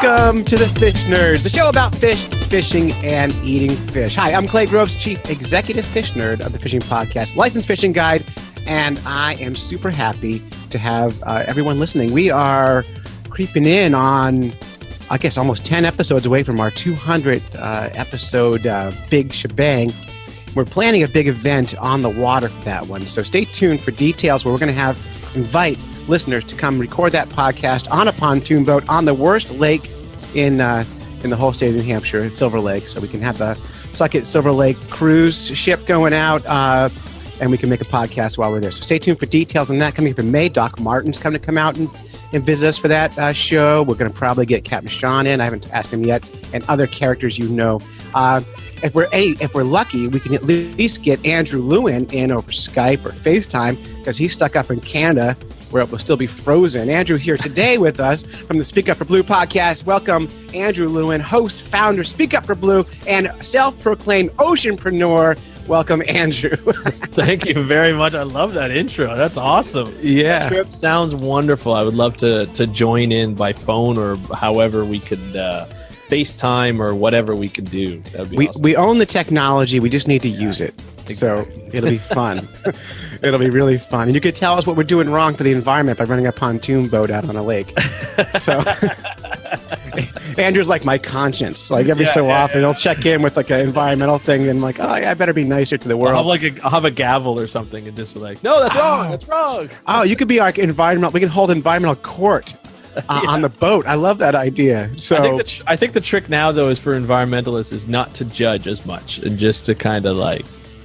Welcome to the Fish Nerds, the show about fish, fishing, and eating fish. Hi, I'm Clay Groves, Chief Executive Fish Nerd of the Fishing Podcast, Licensed Fishing Guide, and I am super happy to have everyone listening. We are creeping in on, I guess, almost 10 episodes away from our 200th episode big shebang. We're planning a big event on the water for that one, so stay tuned for details where we're going to invite listeners to come record that podcast on a pontoon boat on the worst lake in the whole state of New Hampshire, Silver Lake. So we can have the Suck It Silver Lake cruise ship going out, and we can make a podcast while we're there. So stay tuned for details on that. Coming up in May, Doc Martin's coming to come out and visit us for that show. We're going to probably get Captain Sean in. I haven't asked him yet, and other characters you know. If we're lucky, we can at least get Andrew Lewin in over Skype or FaceTime because he's stuck up in Canada where it will still be frozen. Andrew here today with us from the Speak Up for Blue podcast. Welcome, Andrew Lewin, host, founder, Speak Up for Blue, and self-proclaimed oceanpreneur. Welcome, Andrew. Thank you very much. I love that intro. That's awesome. Yeah. That trip sounds wonderful. I would love to join in by phone or however we could FaceTime or whatever we can do. That'd be awesome. We own the technology. We just need to use it. Exactly. So it'll be fun. It'll be really fun. And you could tell us what we're doing wrong for the environment by running a pontoon boat out on a lake. So Andrew's like my conscience. Like every so often, he'll check in with like an environmental thing and like, oh yeah, I better be nicer to the world. I'll have a gavel or something and just be like, no, that's wrong. That's wrong. Oh, you could be our environmental. We can hold environmental court. On the boat. I love that idea. So I think the trick now, though, is for environmentalists is not to judge as much and just to kind of like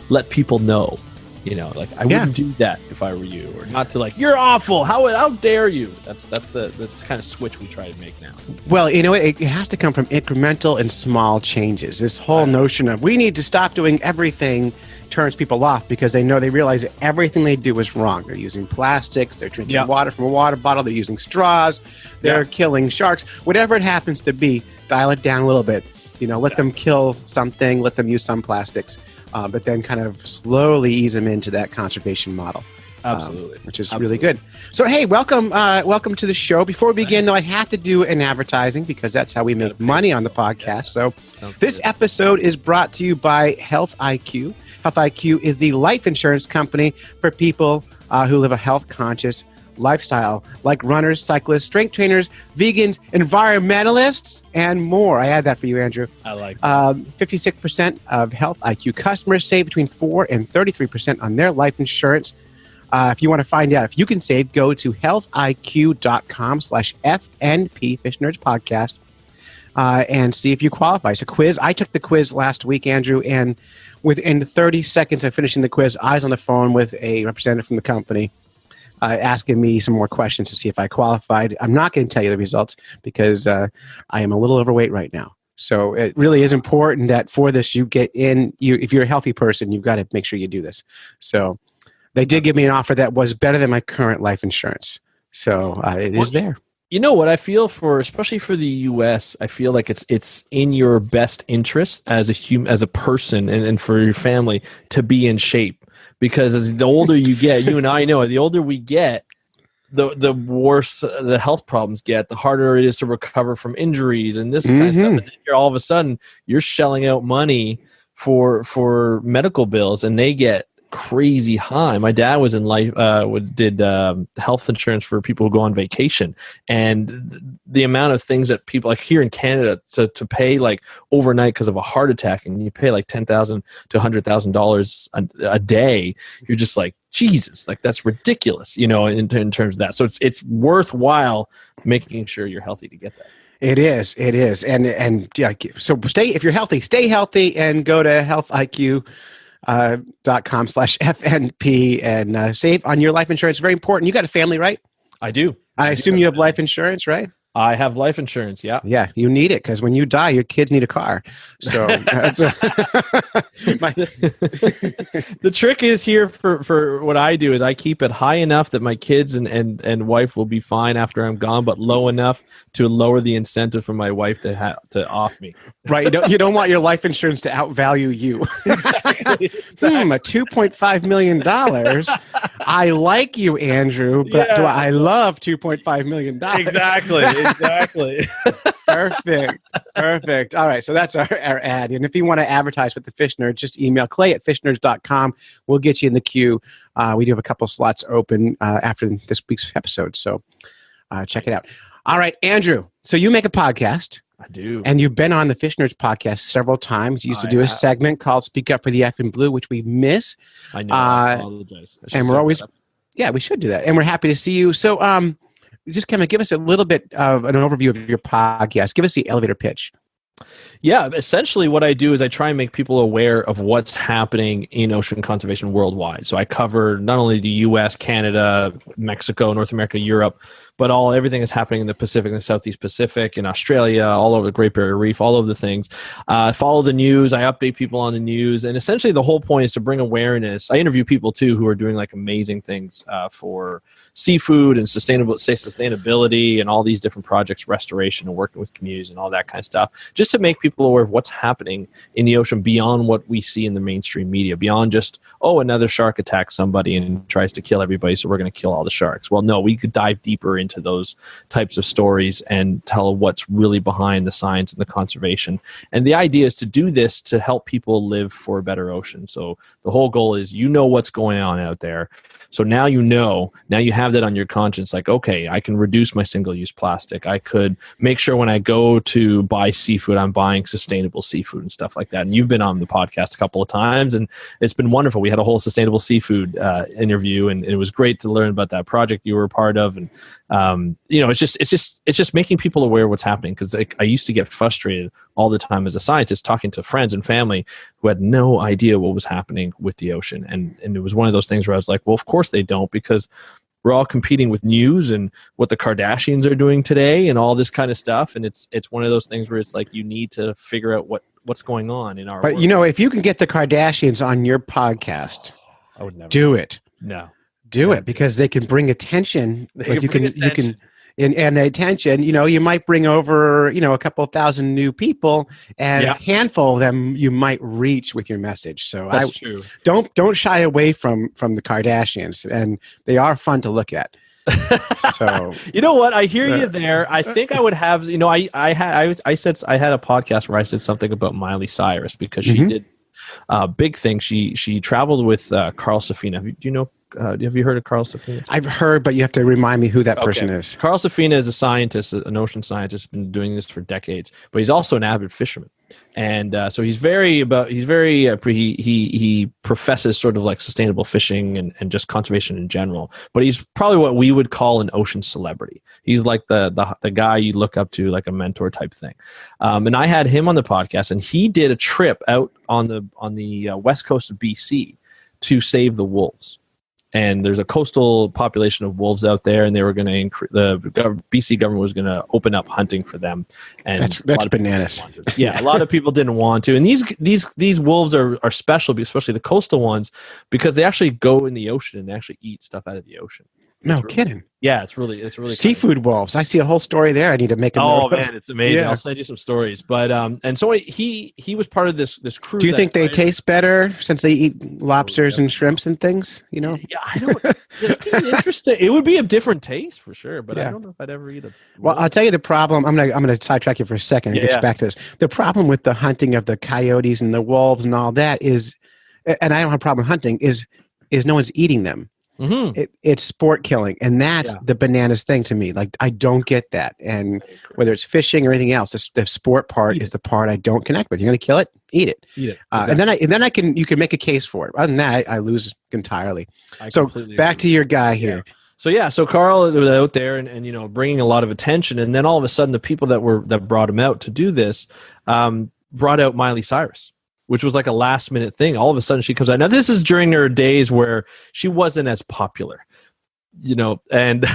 let people know, like I wouldn't do that if I were you, or not to like, you're awful. How dare you? That's the kind of switch we try to make now. Well, it has to come from incremental and small changes. This whole notion of we need to stop doing everything turns people off because they realize that everything they do is wrong. They're using plastics, they're drinking water from a water bottle, they're using straws, they're killing sharks, whatever it happens to be. Dial it down a little bit, let them kill something, let them use some plastics, but then kind of slowly ease them into that conservation model. Absolutely. Which is really good. So, hey, welcome to the show. Before we begin, though, I have to do an advertising because that's how we make money on the podcast. So this episode is brought to you by Health IQ. Health IQ is the life insurance company for people who live a health-conscious lifestyle, like runners, cyclists, strength trainers, vegans, environmentalists, and more. I add that for you, Andrew. I like that. 56% of Health IQ customers save between 4 and 33% on their life insurance. If you want to find out if you can save, go to healthiq.com/FNP, Fish Nerds Podcast, and see if you qualify. It's a quiz. I took the quiz last week, Andrew, and within 30 seconds of finishing the quiz, I was on the phone with a representative from the company asking me some more questions to see if I qualified. I'm not going to tell you the results because I am a little overweight right now. So it really is important that for this, you get in. If you're a healthy person, you've got to make sure you do this. So they did give me an offer that was better than my current life insurance. So it is there. You know what I feel especially for the U.S., I feel like it's in your best interest as a person and for your family to be in shape, because as the older you get, you and I know, the older we get, the worse the health problems get, the harder it is to recover from injuries and this kind of stuff. And then all of a sudden you're shelling out money for medical bills, and they get crazy high. My dad was did health insurance for people who go on vacation, and the amount of things that people like here in Canada to pay like overnight because of a heart attack, and you pay like $10,000 to $100,000 a day. You're just like, Jesus, like that's ridiculous, in terms of that. So it's worthwhile making sure you're healthy to get that. It is, and yeah. So if you're healthy, stay healthy, and go to healthiq.com/FNP and save on your life insurance. Very important. You got a family, right? I do. I assume you have life insurance, right? I have life insurance, yeah. Yeah, you need it because when you die, your kids need a car. So the trick is here for what I do is I keep it high enough that my kids and wife will be fine after I'm gone, but low enough to lower the incentive for my wife to off me. Right. You don't want your life insurance to outvalue you. Exactly. $2.5 million. I like you, Andrew, but do I love $2.5 million? Exactly. Perfect. All right, so that's our ad. And if you want to advertise with the Fish Nerds, just email clay@fishnerds.com. We'll get you in the queue. We do have a couple slots open after this week's episode, so check it out. All right, Andrew, so you make a podcast. I do. And you've been on the Fish Nerds podcast several times. You used to do a segment called Speak Up for the F in Blue, which we miss. I know. I apologize. And we're always, we should do that. And we're happy to see you. So just kind of give us a little bit of an overview of your podcast. Give us the elevator pitch. Yeah, essentially what I do is I try and make people aware of what's happening in ocean conservation worldwide. So I cover not only the US, Canada, Mexico, North America, Europe, but everything that's happening in the Pacific and the Southeast Pacific, in Australia, all over the Great Barrier Reef, all of the things. Follow the news. I update people on the news. And essentially the whole point is to bring awareness. I interview people, too, who are doing like amazing things for seafood and sustainability and all these different projects, restoration and working with communities and all that kind of stuff, just to make people aware of what's happening in the ocean beyond what we see in the mainstream media, beyond just, another shark attacks somebody and tries to kill everybody, so we're going to kill all the sharks. Well, no, we could dive deeper into those types of stories and tell what's really behind the science and the conservation. And the idea is to do this to help people live for a better ocean. So the whole goal is, what's going on out there. So now now you have that on your conscience, like, okay, I can reduce my single-use plastic. I could make sure when I go to buy seafood, I'm buying sustainable seafood and stuff like that. And you've been on the podcast a couple of times, and it's been wonderful. We had a whole sustainable seafood interview, and it was great to learn about that project you were a part of. And it's just making people aware of what's happening, because I used to get frustrated all the time as a scientist talking to friends and family who had no idea what was happening with the ocean. And it was one of those things where I was like, well, of course they don't, because we're all competing with news and what the Kardashians are doing today and all this kind of stuff. And it's one of those things where it's like, you need to figure out what's going on in our world. But if you can get the Kardashians on your podcast, I would never do it. No. Do it, because they can bring attention. And the attention, you might bring over, a couple thousand new people, and a handful of them you might reach with your message. So that's true. Don't shy away from the Kardashians, and they are fun to look at. So you know what? I hear you there. I think I would have, I had a podcast where I said something about Miley Cyrus, because she did a big thing. She traveled with Carl Safina. Do you know? Have you heard of Carl Safina? I've heard, but you have to remind me who that person is. Carl Safina is a scientist, an ocean scientist, been doing this for decades, but he's also an avid fisherman. And so he professes sort of like sustainable fishing and just conservation in general, but he's probably what we would call an ocean celebrity. He's like the guy you look up to, like a mentor type thing. And I had him on the podcast, and he did a trip out on the west coast of BC to save the wolves. And there's a coastal population of wolves out there, and they were going to BC government was going to open up hunting for them. And that's bananas. Yeah, a lot of people didn't want to. And these wolves are special, especially the coastal ones, because they actually go in the ocean and they actually eat stuff out of the ocean. No kidding. Yeah, it's really seafood wolves. I see a whole story there. I need to make a note. Oh man, it's amazing. Yeah. I'll send you some stories. But and so he was part of this crew. Do you think they taste better since they eat lobsters and shrimps and things? Yeah, I don't. It's interesting. It would be a different taste for sure, but I don't know if I'd ever eat it. Well, I'll tell you the problem. I'm gonna sidetrack you for a second and get you back to this. The problem with the hunting of the coyotes and the wolves and all that is, and I don't have a problem hunting, is no one's eating them. Mm-hmm. It's sport killing, and that's the bananas thing to me. Like, I don't get that. And whether it's fishing or anything else, the sport part is the part I don't connect with. You're going to kill it, eat it. Exactly. And then you can make a case for it. Other than that, I lose entirely. So back to your guy here. So Carl was out there and bringing a lot of attention, and then all of a sudden the people that brought him out to do this brought out Miley Cyrus, which was like a last minute thing. All of a sudden she comes out. Now this is during her days where she wasn't as popular, and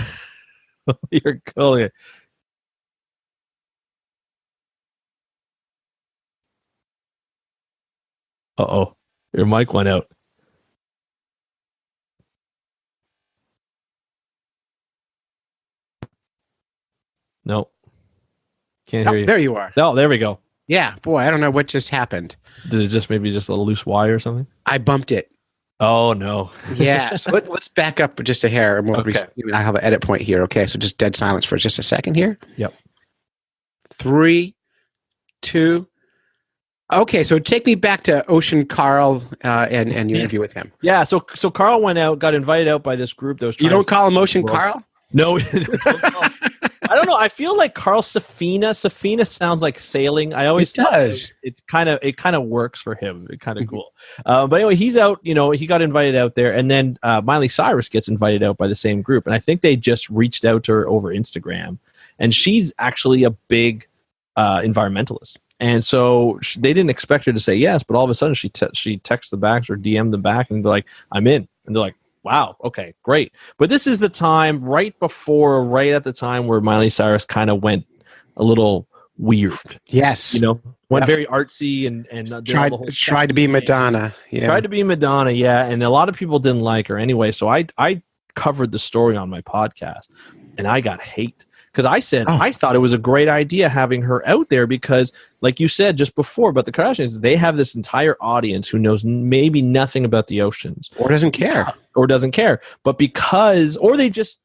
you're calling it. Uh-oh, your mic went out. No, can't hear you. There you are. Oh, there we go. Yeah, boy, I don't know what just happened. Did it maybe just a loose wire or something? I bumped it. Oh no. Yeah. So let's back up just a hair. And Okay. I have an edit point here. Okay. So just dead silence for just a second here. Yep. 3, 2. Okay. So take me back to Ocean Carl and your interview with him. Yeah. So Carl went out, got invited out by this group that was. You don't call him Ocean Carl? No. I don't know. I feel like Carl Safina. Safina sounds like sailing. I always does. It kind of works for him. It's kind of cool. But anyway, he's out. He got invited out there, and then Miley Cyrus gets invited out by the same group, and I think they just reached out to her over Instagram, and she's actually a big environmentalist. And so they didn't expect her to say yes, but all of a sudden she texts them back or DM'd them back, and they're like, "I'm in," and they're like, wow, okay, great. But this is the time right at the time where Miley Cyrus kind of went a little weird. Yes. Went very artsy and tried to be Madonna. Yeah. Tried to be Madonna, yeah. And a lot of people didn't like her anyway. So I covered the story on my podcast, and I got hate. Because I said, I thought it was a great idea having her out there because, like you said just before about the Kardashians, they have this entire audience who knows maybe nothing about the oceans. Or doesn't care. But or they just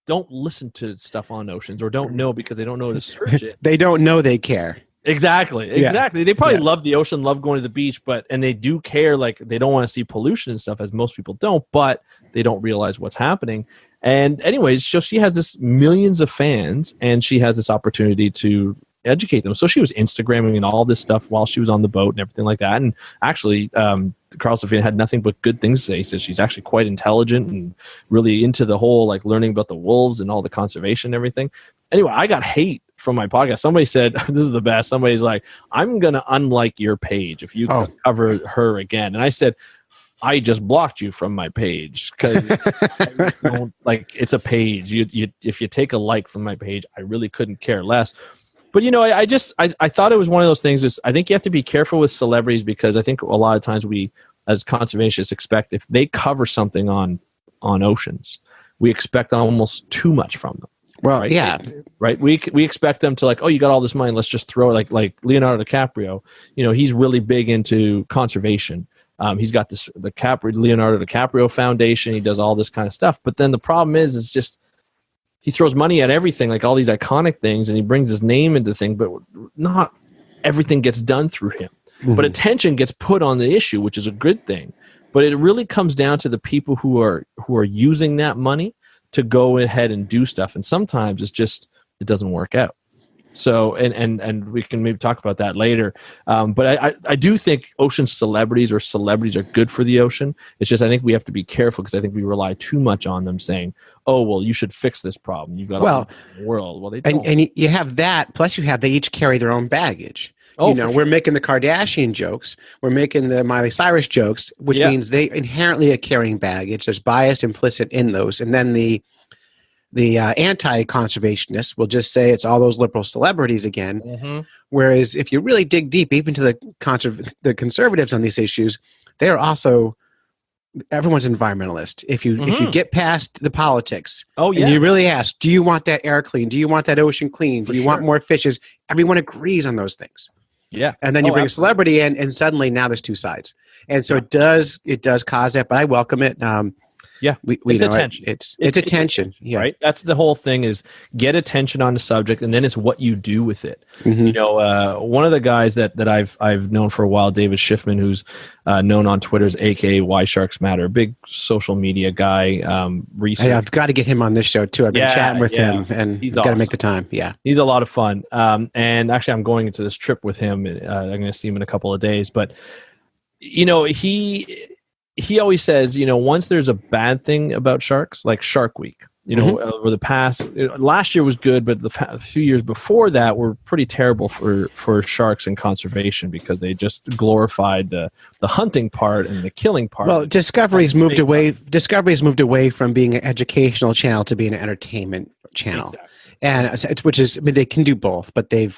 don't listen to stuff on oceans or don't know because they don't know to search it. They don't know they care. Exactly. They probably love the ocean, love going to the beach, and they do care. Like they don't want to see pollution and stuff, as most people don't, but they don't realize what's happening. And anyways, so she has this millions of fans, and she has this opportunity to educate them. So she was Instagramming and all this stuff while she was on the boat and everything like that. And actually, Carl Safina had nothing but good things to say. He says she's actually quite intelligent and really into the whole like learning about the wolves and all the conservation and everything. Anyway, I got hate from my podcast. Somebody said, this is the best. Somebody's like, I'm going to unlike your page if you cover her again. And I said, I just blocked you from my page because it's a page. If you take a like from my page, I really couldn't care less. But I thought it was one of those things. I think you have to be careful with celebrities because I think a lot of times we, as conservationists, expect if they cover something on oceans, we expect almost too much from them. Well, right? yeah, right. We expect them to you got all this money, let's just throw it. Like Leonardo DiCaprio. He's really big into conservation. He's got the Leonardo DiCaprio Foundation. He does all this kind of stuff. But then the problem is just he throws money at everything, like all these iconic things, and he brings his name into things, but not everything gets done through him. Mm-hmm. But attention gets put on the issue, which is a good thing. But it really comes down to the people who are using that money to go ahead and do stuff. And sometimes it doesn't work out. So, and we can maybe talk about that later. But I do think ocean celebrities are good for the ocean. It's just, I think we have to be careful because I think we rely too much on them saying, oh, well, you should fix this problem. You've got all the world. Well, they don't. And you have that, plus they each carry their own baggage. We're making the Kardashian jokes. We're making the Miley Cyrus jokes, which means they inherently are carrying baggage. There's bias implicit in those. And then the anti-conservationists will just say it's all those liberal celebrities again. Mm-hmm. Whereas if you really dig deep, even to the conservatives on these issues, they're also everyone's environmentalist. If you get past the politics, and you really ask, do you want that air clean? Do you want that ocean clean? Do you want more fishes? Everyone agrees on those things. Yeah. And then you bring a celebrity in, and suddenly now there's two sides. And so it does cause that, but I welcome it. It's attention. It's attention. Yeah. Right. That's the whole thing is get attention on the subject, and then it's what you do with it. Mm-hmm. One of the guys that I've known for a while, David Schiffman, who's known on Twitter as AKA Why Sharks Matter, big social media guy. Recently, I've got to get him on this show too. I've been chatting with him, and he's got to make the time. Yeah, he's a lot of fun. And actually, I'm going into this trip with him. I'm going to see him in a couple of days, but he always says, once there's a bad thing about sharks, like Shark Week, over the past, last year was good, but the few years before that were pretty terrible for sharks and conservation because they just glorified the hunting part and the killing part. Well, Discovery's moved away from being an educational channel to being an entertainment channel. Exactly. And they can do both, but they're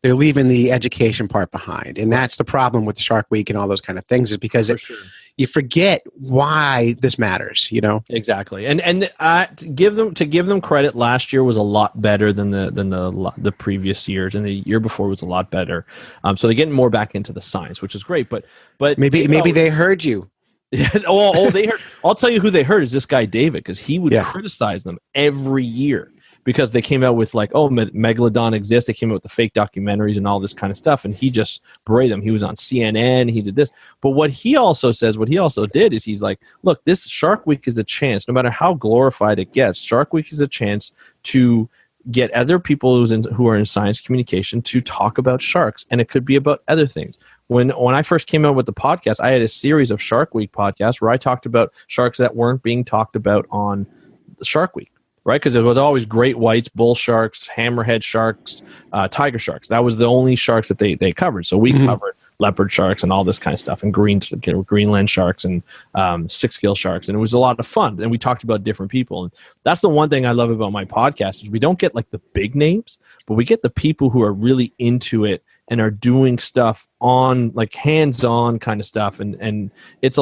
leaving the education part behind. And that's the problem with the Shark Week and all those kind of things is because you forget why this matters, Exactly. And to give them credit, last year was a lot better than the previous years, and the year before was a lot better. So they're getting more back into the science, which is great. But maybe they heard you. Yeah, they heard. I'll tell you who they heard is this guy David, because he would criticize them every year because they came out with like, oh, Megalodon exists. They came out with the fake documentaries and all this kind of stuff, and he just berated them. He was on CNN. He did this, but what he also did is he's like, look, this Shark Week is a chance. No matter how glorified it gets, Shark Week is a chance to get other people who are in science communication to talk about sharks, and it could be about other things. When I first came out with the podcast, I had a series of Shark Week podcasts where I talked about sharks that weren't being talked about on Shark Week, right? Because it was always great whites, bull sharks, hammerhead sharks, tiger sharks. That was the only sharks that they covered. So we covered leopard sharks and all this kind of stuff, and Greenland sharks and six-gill sharks, and it was a lot of fun. And we talked about different people, and that's the one thing I love about my podcast is we don't get like the big names, but we get the people who are really into it and are doing stuff on like hands-on kind of stuff, and it's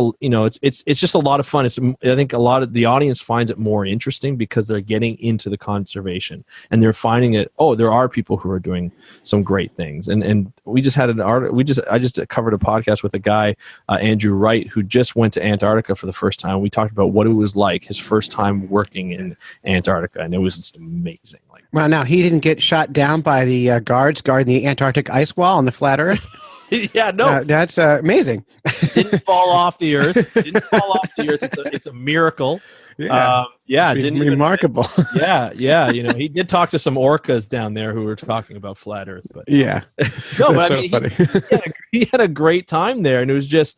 just a lot of fun. I think a lot of the audience finds it more interesting because they're getting into the conservation and they're finding it. Oh, there are people who are doing some great things, and we just had I just covered a podcast with a guy, Andrew Wright, who just went to Antarctica for the first time. We talked about what it was like his first time working in Antarctica, and it was just amazing. Well, now he didn't get shot down by the guards guarding the Antarctic ice wall on the flat Earth. Yeah, no, that's amazing. Didn't fall off the Earth. It's a miracle. Yeah, didn't remarkable. Yeah. He did talk to some orcas down there who were talking about flat Earth, but yeah, no, but I mean, he had a great time there, and it was just.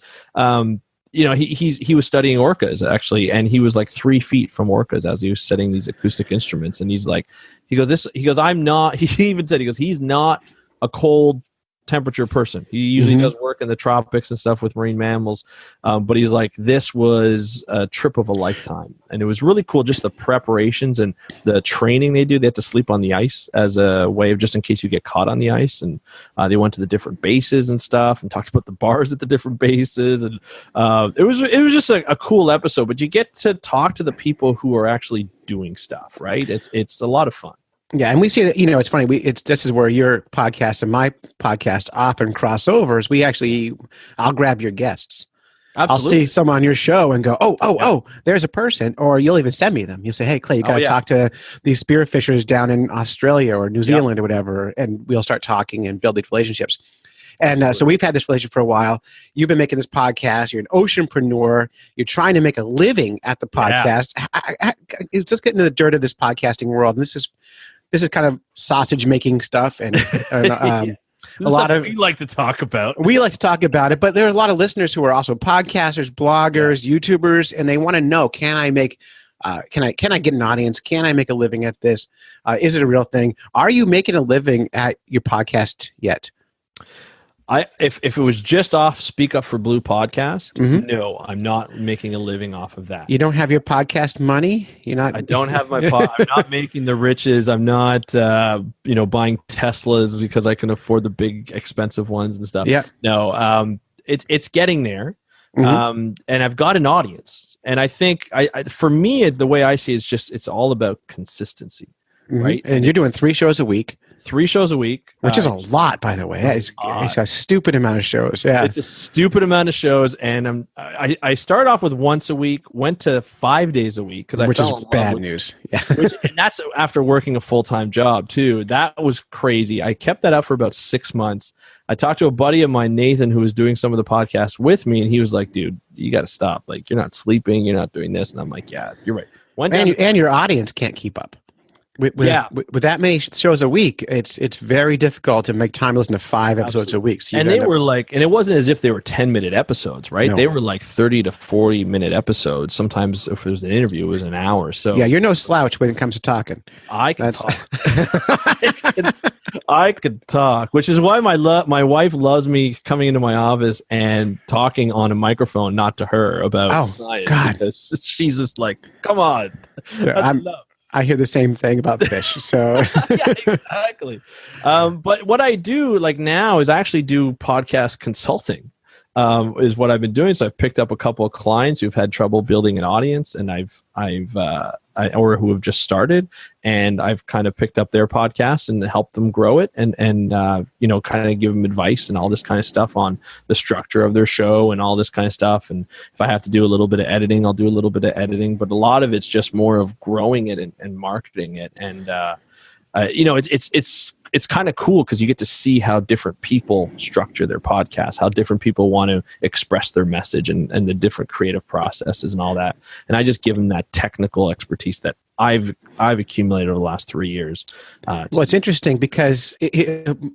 He was studying orcas actually, and he was like 3 feet from orcas as he was setting these acoustic instruments. And he goes, I'm not. He even said, he's not a cold temperature person. He usually does work in the tropics and stuff with marine mammals, but he's like, this was a trip of a lifetime, and it was really cool. Just the preparations and the training they do. They have to sleep on the ice as a way of just in case you get caught on the ice, and they went to the different bases and stuff and talked about the bars at the different bases, and it was just a cool episode. But you get to talk to the people who are actually doing stuff, right? It's a lot of fun. Yeah, and we see that, it's funny. This is where your podcast and my podcast often cross over. I'll grab your guests. Absolutely. I'll see someone on your show and go, oh, there's a person, or you'll even send me them. You'll say, hey, Clay, you got to talk to these spearfishers down in Australia or New Zealand or whatever, and we'll start talking and build these relationships. And so we've had this relationship for a while. You've been making this podcast. You're an oceanpreneur. You're trying to make a living at the podcast. Let's just get into the dirt of this podcasting world. And this is kind of sausage making stuff, and a lot of we like to talk about. We like to talk about it, but there are a lot of listeners who are also podcasters, bloggers, YouTubers, and they want to know: can I get an audience? Can I make a living at this? Is it a real thing? Are you making a living at your podcast yet? If it was just off Speak Up for Blue podcast, no, I'm not making a living off of that. You don't have your podcast money? I don't have my I'm not making the riches. I'm not buying Teslas because I can afford the big expensive ones and stuff. Yeah. No, it's getting there. And I've got an audience. And I think for me, the way I see it is it's all about consistency. Right. And you're doing 3 shows a week. 3 shows a week. Which is a lot, by the way. It's a stupid amount of shows. Yeah. It's a stupid amount of shows. And I started off with once a week, went to 5 days a week. Which is bad news. Yeah. And that's after working a full-time job, too. That was crazy. I kept that up for about 6 months. I talked to a buddy of mine, Nathan, who was doing some of the podcasts with me. And he was like, dude, you got to stop. Like, you're not sleeping. You're not doing this. And I'm like, yeah, you're right. And your audience can't keep up. With that many shows a week, it's very difficult to make time to listen to 5 episodes a week. So and they were like, and it wasn't as if they were 10-minute episodes, right? No. They were like 30 to 40-minute episodes. Sometimes if it was an interview, it was an hour. So yeah, you're no slouch when it comes to talking. I can talk. I could talk, which is why my wife loves me coming into my office and talking on a microphone, not to her about science. God. Because she's just like, come on. I hear the same thing about fish. So yeah, exactly. But what I do now is I actually do podcast consulting. Is what I've been doing. So I've picked up a couple of clients who've had trouble building an audience, and I've or who have just started, and I've kind of picked up their podcasts and helped them grow it, and kind of give them advice and all this kind of stuff on the structure of their show and all this kind of stuff. And if I have to do a little bit of editing, I'll do a little bit of editing, but a lot of it's just more of growing it and marketing it. And it's kind of cool because you get to see how different people structure their podcasts, how different people want to express their message, and the different creative processes and all that. And I just give them that technical expertise that I've accumulated over the last 3 years. Well, it's interesting because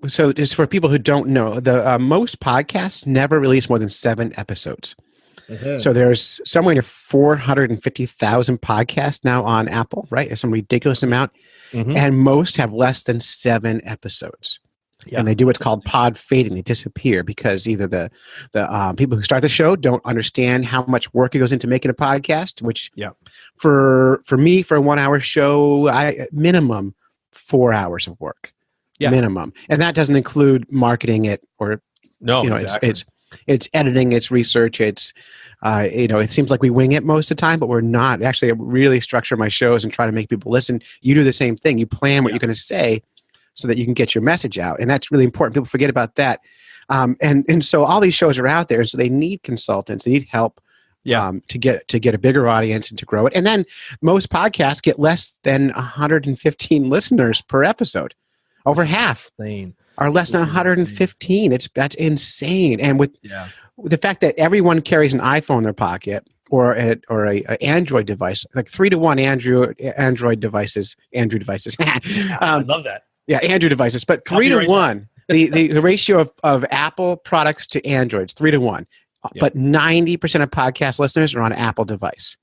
so just for people who don't know, the most podcasts never release more than 7 episodes. Mm-hmm. So there's somewhere near 450,000 podcasts now on Apple, right? It's some ridiculous amount. Mm-hmm. And most have less than 7 episodes. Yeah. And they do what's called pod fading. They disappear because either the people who start the show don't understand how much work it goes into making a podcast, which for me, for a 1 hour show, minimum 4 hours of work, minimum. And that doesn't include marketing it or, exactly. It's editing, it's research, it's, it seems like we wing it most of the time, but we're not. Actually, I really structure my shows and try to make people listen. You do the same thing. You plan what you're going to say so that you can get your message out. And that's really important. People forget about that. And so all these shows are out there. And so they need consultants. They need help to get a bigger audience and to grow it. And then most podcasts get less than 115 listeners per episode. Over half. Insane. Are less than 115. That's insane. And with the fact that everyone carries an iPhone in their pocket or a Android device, like 3-to-1 Android devices. I love that. Yeah, Android devices, but 3-to-1. The ratio of Apple products to Androids, 3-to-1. Yep. But 90% of podcast listeners are on an Apple device,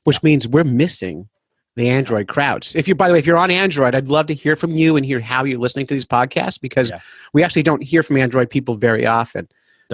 which means we're missing the Android crowds. By the way, if you're on Android, I'd love to hear from you and hear how you're listening to these podcasts, because we actually don't hear from Android people very often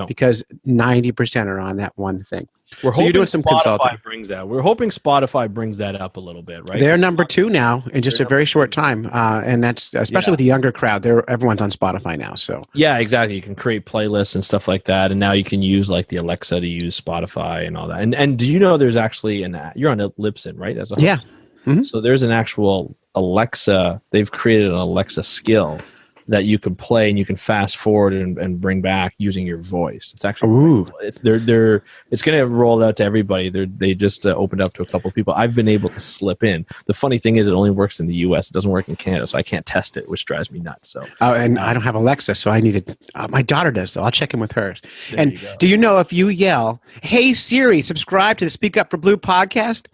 because 90% are on that one thing. We're hoping Spotify brings that. We're hoping Spotify brings that up a little bit, right? They're number 2 now in just a very short time. And that's especially with the younger crowd. Everyone's on Spotify now. So yeah, exactly. You can create playlists and stuff like that. And now you can use like the Alexa to use Spotify and all that. And do you know there's actually you're on Libsyn, right? Yeah. Mm-hmm. So there's an actual Alexa. They've created an Alexa skill that you can play and you can fast forward and bring back using your voice. It's actually it's going to roll out to everybody. They just opened up to a couple of people. I've been able to slip in. The funny thing is, it only works in the U.S. It doesn't work in Canada, so I can't test it, which drives me nuts. So and I don't have Alexa, so I needed. My daughter does, so I'll check in with hers. And do you know if you yell, "Hey Siri, subscribe to the Speak Up for Blue podcast,"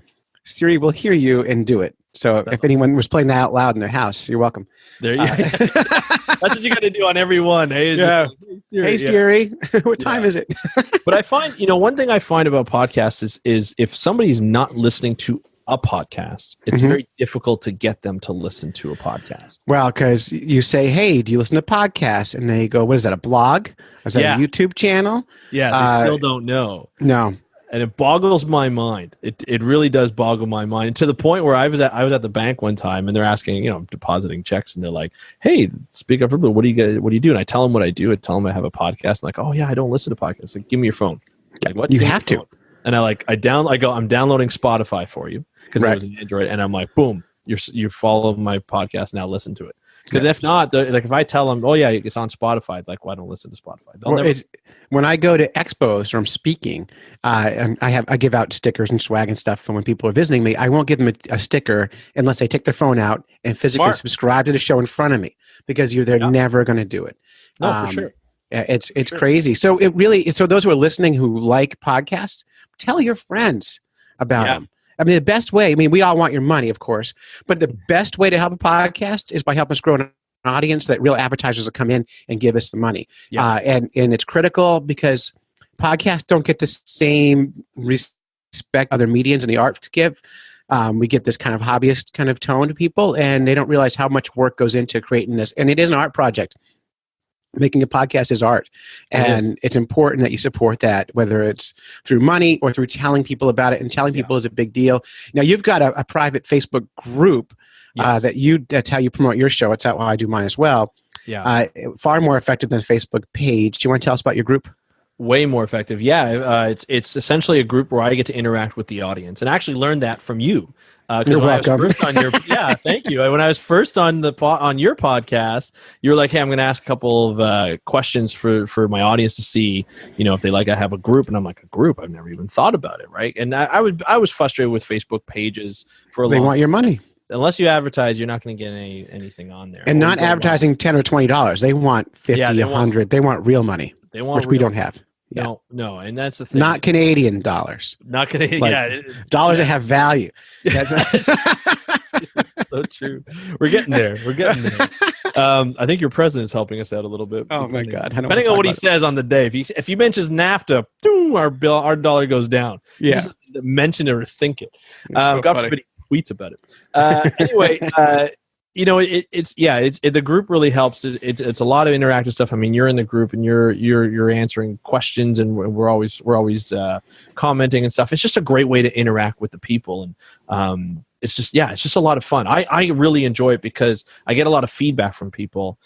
Siri will hear you and do it. So if anyone was playing that out loud in their house, you're welcome. There you go. That's what you got to do on every one. Hey, hey Siri, what time is it? But I find, one thing I find about podcasts is if somebody's not listening to a podcast, it's very difficult to get them to listen to a podcast. Well, because you say, "Hey, do you listen to podcasts?" And they go, "What is that? A blog? Is that a YouTube channel?" Yeah, they still don't know. No. And it boggles my mind. It really does boggle my mind. And to the point where I was at the bank one time, and they're asking, I'm depositing checks, and they're like, "Hey, Speak Up for Blue, what do you do?" And I tell them what I do. I tell them I have a podcast. And like, "Oh yeah, I don't listen to podcasts." Like, "Give me your phone." Like, "What?" You have to. And I'm downloading Spotify for you because it was an Android, and I'm like, boom, you follow my podcast now, listen to it. Because if not, if I tell them, "Oh yeah, it's on Spotify," like, "Well, I don't listen to Spotify." When I go to expos or I'm speaking, and I give out stickers and swag and stuff for when people are visiting me. I won't give them a sticker unless they take their phone out and physically subscribe to the show in front of me, because they're never going to do it. No, for sure. It's crazy. So those who are listening who like podcasts, tell your friends about them. I mean, the best way, we all want your money, of course, but the best way to help a podcast is by helping us grow an audience that real advertisers will come in and give us the money. Yeah. And it's critical because podcasts don't get the same respect other mediums and the arts give. We get this kind of hobbyist kind of tone to people, and they don't realize how much work goes into creating this. And it is an art project. Making a podcast is art, and it's important that you support that, whether it's through money or through telling people about it. And telling people is a big deal. Now, you've got a private Facebook group that's how you promote your show. It's how I do mine as well. Yeah, far more effective than a Facebook page. Do you want to tell us about your group? Way more effective. Yeah, it's essentially a group where I get to interact with the audience, and I actually learned that from you. You're welcome. I was first on your thank you. When I was first on your podcast, you were like, "Hey, I'm going to ask a couple of questions for my audience to see, if they like. I have a group," and I'm like, "A group? I've never even thought about it, right?" And I was frustrated with Facebook pages for a long. They want your money. Unless you advertise, you're not going to get anything on there. And not advertising $10 or $20. They want 50, 100. They want real money, which we don't have. Yeah. No, and that's the thing. Not Canadian dollars. Not Canadian. Dollars that have value. That's so true. We're getting there. I think your president is helping us out a little bit. Oh my God! Depending on what he says on the day, if he mentions NAFTA, boom, our dollar goes down. Yeah. Just mention it or think it. So God forbid he tweets about it. Anyway. The group really helps. It's a lot of interactive stuff. I mean, you're in the group and you're answering questions, and we're always commenting and stuff. It's just a great way to interact with the people, and it's just a lot of fun. I really enjoy it because I get a lot of feedback from people,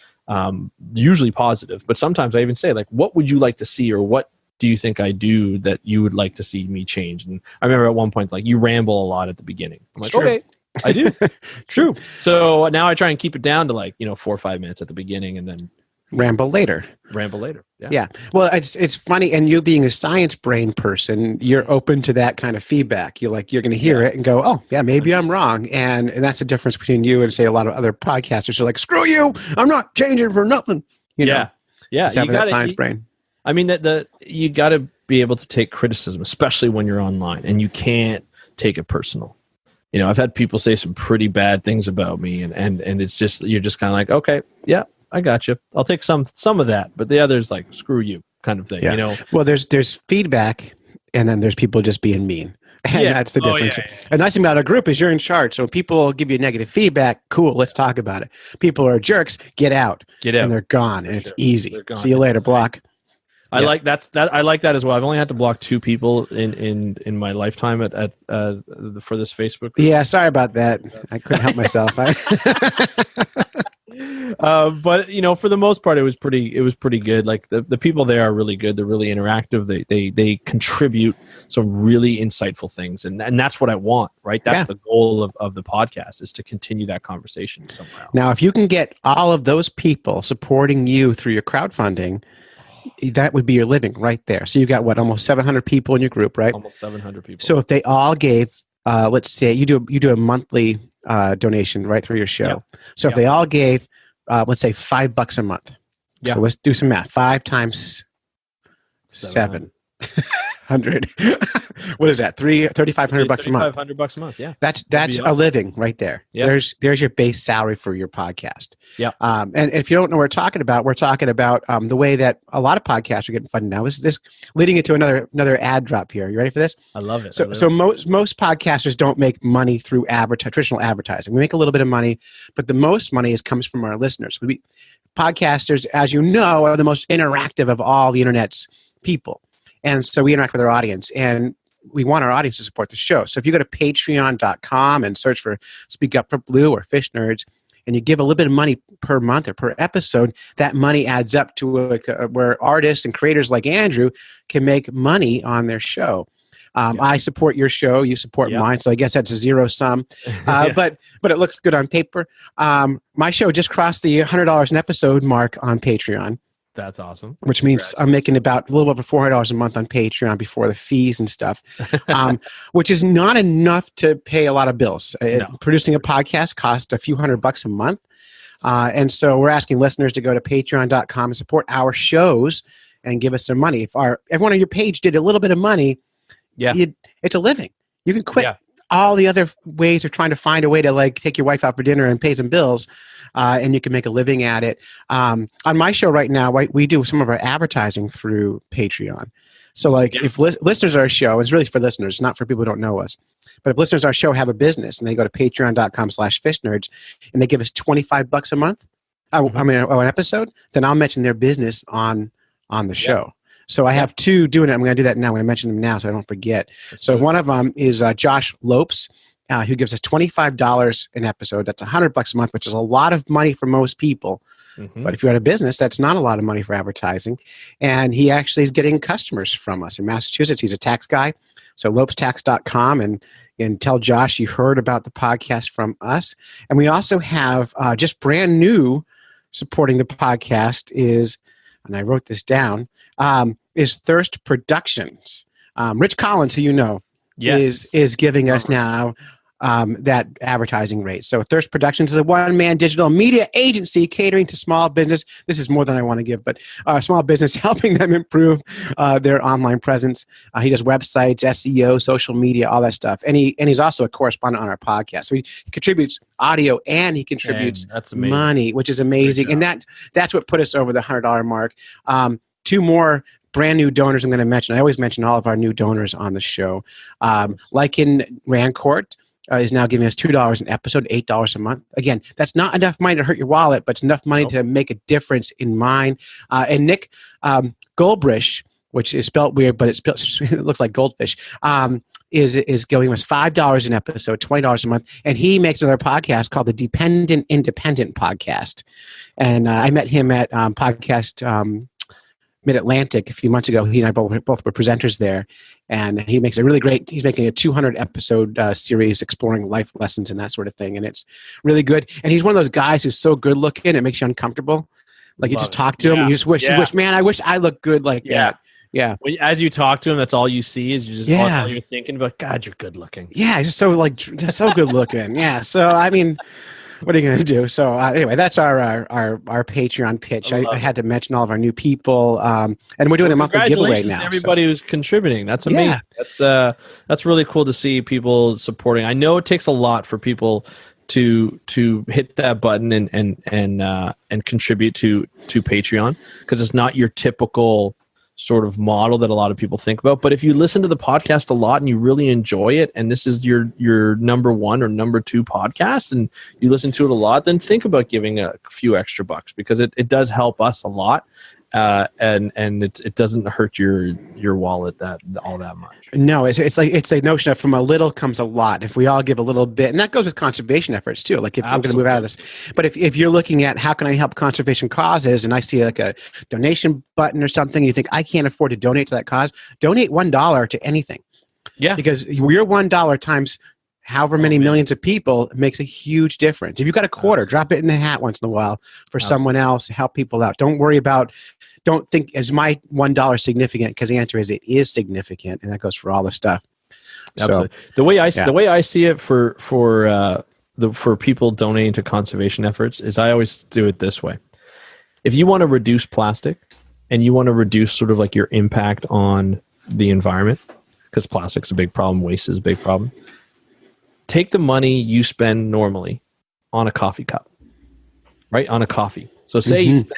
usually positive, but sometimes I even say, like, what would you like to see, or what do you think I do that you would like to see me change? And I remember at one point, like, you ramble a lot at the beginning. I'm like, okay. I do. True. So now I try and keep it down to 4 or 5 minutes at the beginning, and then ramble later. Yeah. Well, it's funny, and you being a science brain person, you're open to that kind of feedback. You're going to hear it and go, "Oh, yeah, maybe I'm wrong." And that's the difference between you and, say, a lot of other podcasters are like, "Screw you! I'm not changing for nothing." Yeah. Just having that science brain. I mean, you got to be able to take criticism, especially when you're online, and you can't take it personal. I've had people say some pretty bad things about me, and it's just, you're just kind of like, okay, yeah, I got you. I'll take some of that, but the other's like, screw you kind of thing. Yeah. Well, there's feedback, and then there's people just being mean. And that's the difference. The nice thing about a group is you're in charge. So when people give you negative feedback, cool, let's talk about it. People are jerks, get out. And they're gone, and it's easy. See you later, block. I like that as well. I've only had to block 2 people in my lifetime for this Facebook group. Yeah, sorry about that. I couldn't help myself. But for the most part, it was pretty good. Like the people there are really good. They're really interactive. They contribute some really insightful things, and that's what I want. Right, that's the goal of the podcast, is to continue that conversation somewhere else. Now, if you can get all of those people supporting you through your crowdfunding, that would be your living right there. So you got almost 700 people in your group, right? Almost 700 people. So if they all gave, let's say you do a monthly donation right through your show. Yep. So if they all gave, let's say $5 a month. Yeah. So let's do some math. 5 times 700. What is that? $3,500 a month. $3,500 a month. Yeah. That's awesome. A living right there. Yeah. There's your base salary for your podcast. Yeah. And if you don't know what we're talking about the way that a lot of podcasts are getting funded now. This leading into another ad drop here. You ready for this? I love it. So most podcasters don't make money through traditional advertising. We make a little bit of money, but the most money comes from our listeners. Podcasters, as you know, are the most interactive of all the internet's people. And so we interact with our audience, and we want our audience to support the show. So if you go to patreon.com and search for Speak Up for Blue or Fish Nerds, and you give a little bit of money per month or per episode, that money adds up to where artists and creators like Andrew can make money on their show. I support your show, you support mine, so I guess that's a zero sum. But it looks good on paper. My show just crossed the $100 an episode mark on Patreon. That's awesome. Which means I'm making about a little over $400 a month on Patreon before the fees and stuff, which is not enough to pay a lot of bills. Producing a podcast costs a few $100 a month. And so we're asking listeners to go to patreon.com and support our shows and give us some money. If everyone on your page did a little bit of money, it's a living. You can quit all the other ways of trying to find a way to take your wife out for dinner and pay some bills, and you can make a living at it. On my show right now, we do some of our advertising through Patreon. So if listeners of our show, it's really for listeners, not for people who don't know us, but if listeners of our show have a business and they go to patreon.com/fishnerds and they give us $25 a month, an episode, then I'll mention their business on the show. So I have 2 doing it. I'm going to do that now. I'm going to mention them now so I don't forget. So one of them is Josh Lopes, who gives us $25 an episode. That's $100 a month, which is a lot of money for most people. But if you're at a business, that's not a lot of money for advertising. And he actually is getting customers from us in Massachusetts. He's a tax guy. So lopestax.com and tell Josh you heard about the podcast from us. And we also have just brand new supporting the podcast is, and I wrote this down, is Thirst Productions. Rich Collins, who you know, is giving us now that advertising rate. So Thirst Productions is a one-man digital media agency catering to small business. This is more than I want to give, but small business, helping them improve their online presence. He does websites, SEO, social media, all that stuff. And he's also a correspondent on our podcast. So he contributes audio and he contributes money, which is amazing. And that's what put us over the $100 mark. Two more brand new donors I'm going to mention. I always mention all of our new donors on the show. Like in Rancourt, is now giving us $2 an episode, $8 a month. Again, that's not enough money to hurt your wallet, but it's enough money to make a difference in mine. And Nick Goldbrish, which is spelled weird, but it looks like goldfish, is giving us $5 an episode, $20 a month. And he makes another podcast called the Dependent Independent Podcast. And I met him at podcast Mid-Atlantic a few months ago. He and I both were presenters there, and he makes he's making a 200 episode series exploring life lessons and that sort of thing, and it's really good. And he's one of those guys who's so good looking it makes you uncomfortable. Like you just talk to him and you just wish, man, I wish I looked good like that. Yeah. As you talk to him, that's all you see is all you're thinking about. God, you're good looking. Yeah, he's just so good looking. Yeah. So I mean, what are you going to do? So anyway, that's our Patreon pitch. I had to mention all of our new people, and we're doing a monthly giveaway now. To everybody who's contributing, that's amazing. Yeah. That's really cool to see people supporting. I know it takes a lot for people to hit that button and contribute to Patreon, because it's not your typical sort of model that a lot of people think about. But if you listen to the podcast a lot and you really enjoy it, and this is your number one or number two podcast, and you listen to it a lot, then think about giving a few extra bucks, because it does help us a lot. And it doesn't hurt your wallet all that much. No, it's the notion of from a little comes a lot. If we all give a little bit, and that goes with conservation efforts too. Like if I'm going to move out of this, but if you're looking at how can I help conservation causes, and I see like a donation button or something, you think I can't afford to donate to that cause, donate $1 to anything. Yeah, because your $1 times however many millions of people makes a huge difference. If you've got a quarter, drop it in the hat once in a while for someone else, help people out. Don't think, is my $1 significant? Because the answer is it is significant, and that goes for all the stuff. Absolutely. So, the way I see it for people donating to conservation efforts is I always do it this way. If you want to reduce plastic and you want to reduce sort of like your impact on the environment, because plastic's a big problem, waste is a big problem, take the money you spend normally on a coffee cup, right? On a coffee. So say you spend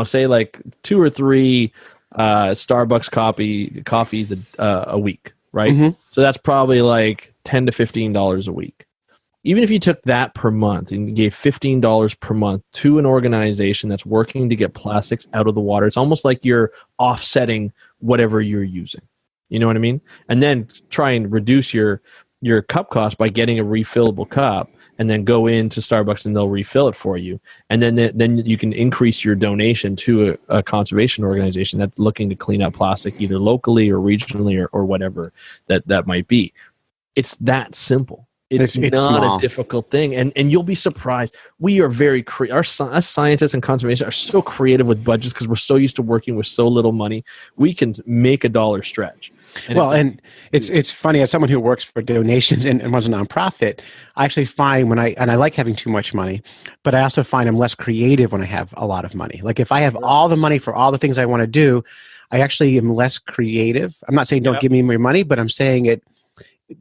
say like 2 or 3 Starbucks coffees a week, right? Mm-hmm. So that's probably like $10 to $15 a week. Even if you took that per month and gave $15 per month to an organization that's working to get plastics out of the water, it's almost like you're offsetting whatever you're using. You know what I mean? And then try and reduce your cup cost by getting a refillable cup, and then go into Starbucks and they'll refill it for you. And then you can increase your donation to a conservation organization that's looking to clean up plastic either locally or regionally or whatever that might be. It's that simple. It's not small. A difficult thing. And you'll be surprised. We are very us scientists and conservation are so creative with budgets because we're so used to working with so little money. We can make a dollar stretch. And it's funny, as someone who works for donations and runs a nonprofit, I actually find I like having too much money, but I also find I'm less creative when I have a lot of money. Like if I have all the money for all the things I want to do, I actually am less creative. I'm not saying don't give me more money, but I'm saying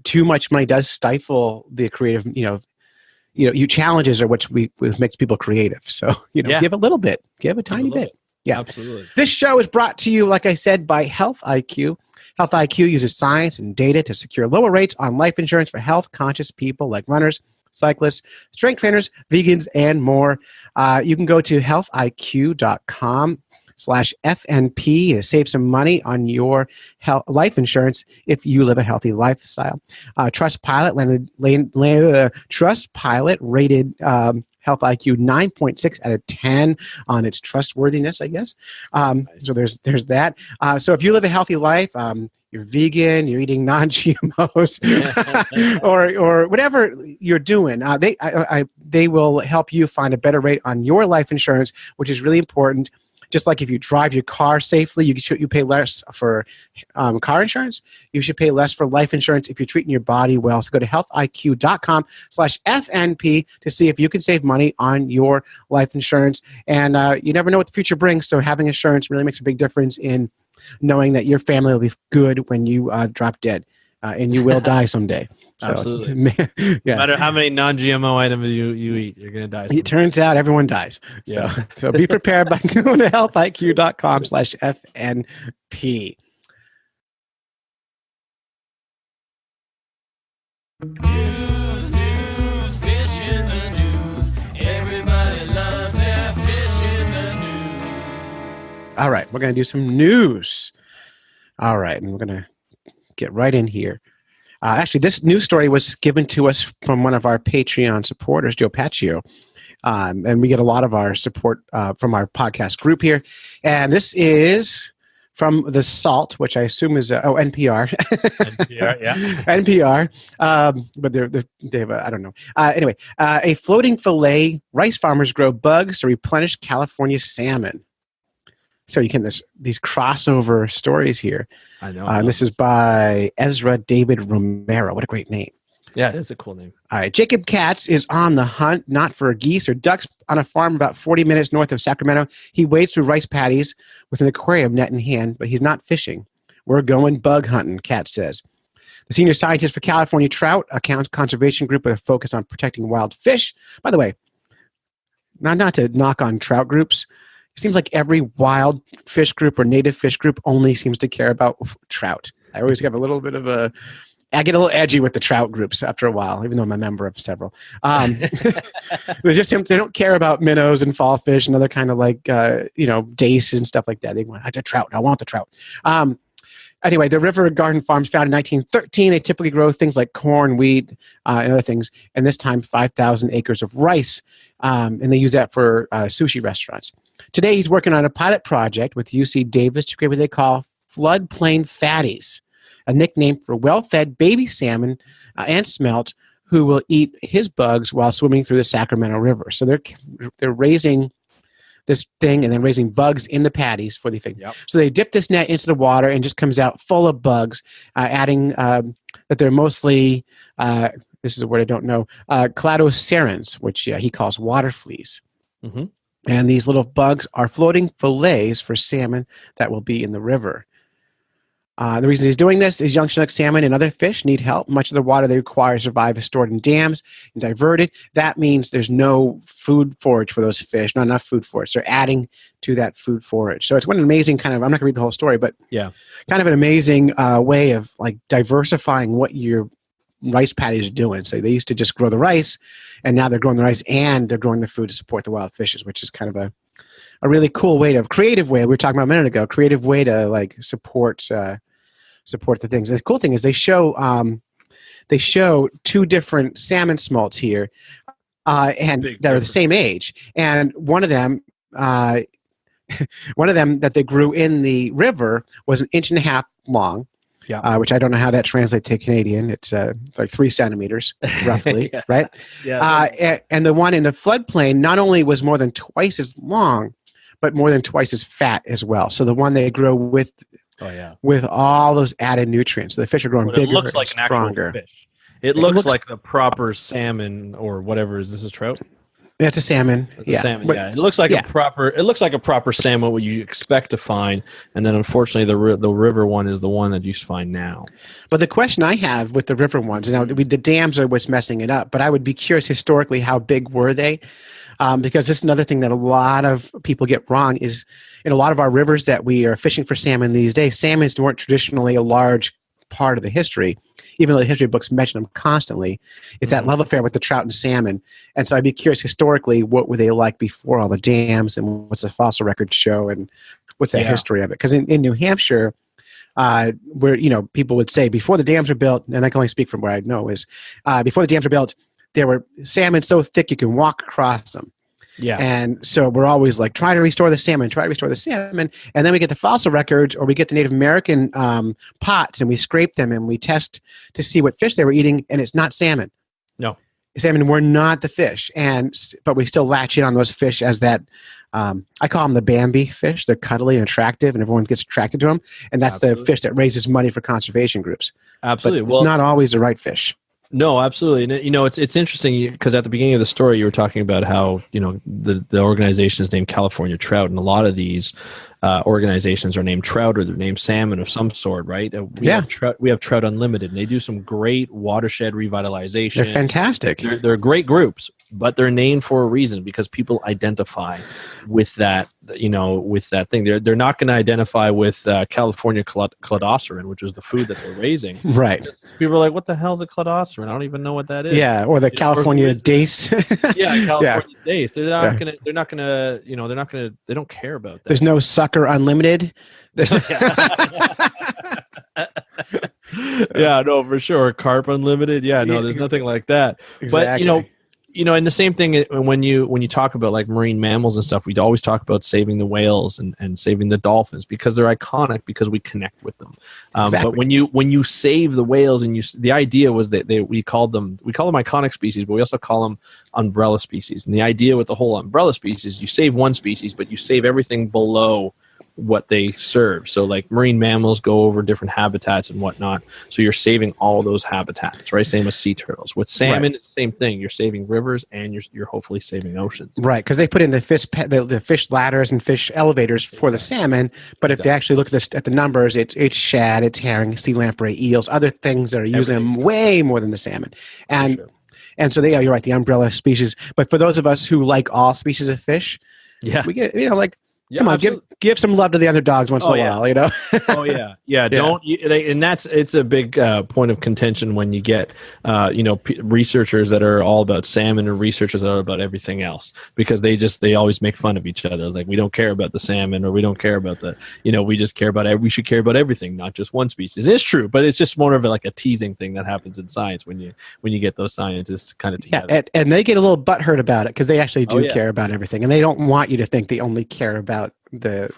too much money does stifle the creative, you challenges are what makes people creative. So, give a little bit, give a tiny bit. Yeah, absolutely. This show is brought to you, like I said, by Health IQ. Health IQ uses science and data to secure lower rates on life insurance for health-conscious people like runners, cyclists, strength trainers, vegans, and more. You can go to healthiq.com/FNP to save some money on your life insurance if you live a healthy lifestyle. Trustpilot rated Health IQ 9.6 out of 10 on its trustworthiness, I guess. Nice. So there's that. So if you live a healthy life, you're vegan, you're eating non-GMOs, or whatever you're doing, they will help you find a better rate on your life insurance, which is really important. Just like if you drive your car safely, you pay less for car insurance. You should pay less for life insurance if you're treating your body well. So go to healthiq.com/FNP to see if you can save money on your life insurance. And you never know what the future brings. So having insurance really makes a big difference in knowing that your family will be good when you drop dead. And you will die someday. So, absolutely. No matter how many non-GMO items you eat, you're going to die someday. It turns out everyone dies. Yeah. So be prepared by going to healthiq.com/FNP. News, fish in the news. Everybody loves their fish in the news. All right, we're going to do some news. All right, and we're going to get right in here. Actually, this news story was given to us from one of our Patreon supporters, Joe Paccio. And we get a lot of our support from our podcast group here. And this is from The Salt, which I assume is, NPR. NPR, yeah. NPR. But they have I don't know. Anyway, a floating fillet, rice farmers grow bugs to replenish California salmon. So you can these crossover stories here. I know. This is by Ezra David Romero. What a great name. Yeah, it is a cool name. All right. Jacob Katz is on the hunt, not for geese or ducks, on a farm about 40 minutes north of Sacramento. He wades through rice paddies with an aquarium net in hand, but he's not fishing. We're going bug hunting, Katz says. The senior scientist for California Trout, a conservation group with a focus on protecting wild fish. By the way, not to knock on trout groups, it seems like every wild fish group or native fish group only seems to care about trout. I always have a little bit of I get a little edgy with the trout groups after a while, even though I'm a member of several. They don't care about minnows and fall fish and other kind of dace and stuff like that. They want the trout. I want the trout. Anyway, the River Garden Farms founded in 1913. They typically grow things like corn, wheat, and other things. And this time, 5,000 acres of rice. And they use that for sushi restaurants. Today, he's working on a pilot project with UC Davis to create what they call floodplain fatties, a nickname for well-fed baby salmon and smelt who will eat his bugs while swimming through the Sacramento River. So they're raising this thing and then raising bugs in the patties for the thing. Yep. So they dip this net into the water and just comes out full of bugs, adding that they're mostly, this is a word I don't know, cladocerans, which he calls water fleas. Mm-hmm. And these little bugs are floating fillets for salmon that will be in the river. The reason he's doing this is young Chinook salmon and other fish need help. Much of the water they require to survive is stored in dams and diverted. That means there's no food forage for those fish, not enough food forage. They're adding to that food forage. So it's one amazing kind of, I'm not going to read the whole story, but kind of an amazing way of like diversifying what your rice paddies are doing. So they used to just grow the rice, and now they're growing the rice and they're growing the food to support the wild fishes, which is kind of a really cool way creative way we were talking about a minute ago, creative way to like support the things. The cool thing is they show two different salmon smolts here, and that are the same age. And one of them that they grew in the river was 1.5 inches long. Yeah. Which I don't know how that translates to Canadian. It's like 3 centimeters, roughly, right? Yeah. And the one in the floodplain not only was more than twice as long, but more than twice as fat as well. So the one they grow with all those added nutrients. So the fish are growing bigger, it looks like stronger. An actual fish. It looks like the proper salmon or whatever. Is this a trout? It's a salmon. It's a salmon. But, it looks like a proper salmon, what you expect to find, and then unfortunately the river one is the one that you find now. But the question I have with the river ones, now the dams are what's messing it up. But I would be curious historically, how big were they? Because this is another thing that a lot of people get wrong is in a lot of our rivers that we are fishing for salmon these days, salmons weren't traditionally a large part of the history, even though the history books mention them constantly. It's that love affair with the trout and salmon. And so I'd be curious historically, what were they like before all the dams, and what's the fossil records show, and what's the history of it? Because in New Hampshire, where people would say before the dams were built, and I can only speak from where I know, is before the dams were built, there were salmon so thick you can walk across them. Yeah. And so we're always like, try to restore the salmon, try to restore the salmon. And then we get the fossil records, or we get the Native American pots, and we scrape them and we test to see what fish they were eating, and it's not salmon. No. Salmon were not the fish. But we still latch in on those fish as that, I call them the Bambi fish. They're cuddly and attractive, and everyone gets attracted to them. And that's the fish that raises money for conservation groups. Absolutely. But it's not always the right fish. No, absolutely. And, it's interesting because at the beginning of the story, you were talking about how, the organization is named California Trout, and a lot of these organizations are named trout, or they're named salmon of some sort, right? We have Trout Unlimited, and they do some great watershed revitalization. They're fantastic. They're great groups, but they're named for a reason because people identify with that, with that thing. They're not going to identify with California cladoceran, which is the food that they're raising. Right. People are like, what the hell is a cladoceran? I don't even know what that is. Yeah, or the California dace. California dace. They don't care about that. There's no Sucker Unlimited. Yeah, no, for sure. Carp Unlimited. Yeah, no, there's nothing like that. Exactly. But and the same thing when you talk about like marine mammals and stuff, we always talk about saving the whales and saving the dolphins because they're iconic, because we connect with them. Exactly. But when you save the whales, and the idea was that we call them iconic species, but we also call them umbrella species. And the idea with the whole umbrella species, you save one species, but you save everything below what they serve. So like marine mammals go over different habitats and whatnot, so you're saving all those habitats, right? Same as sea turtles. With salmon, it's the same thing. You're saving rivers, and you're hopefully saving oceans, right? Because they put in the fish ladders and fish elevators for the salmon, but if they actually look at the numbers, it's shad, it's herring, sea lamprey, eels, other things that are using them way more than the salmon. And and so you're right, the umbrella species. But for those of us who like all species of fish, we get come on, give some love to the underdogs once in a while, Oh yeah, yeah. Don't and it's a big point of contention when you get researchers that are all about salmon and researchers that are about everything else, because they always make fun of each other. Like, we don't care about the salmon, or we don't care about the we just care about we should care about everything, not just one species. It's true, but it's just more of like a teasing thing that happens in science when you get those scientists kind of together. Yeah, and they get a little butthurt about it because they actually do care about everything, and they don't want you to think they only care about the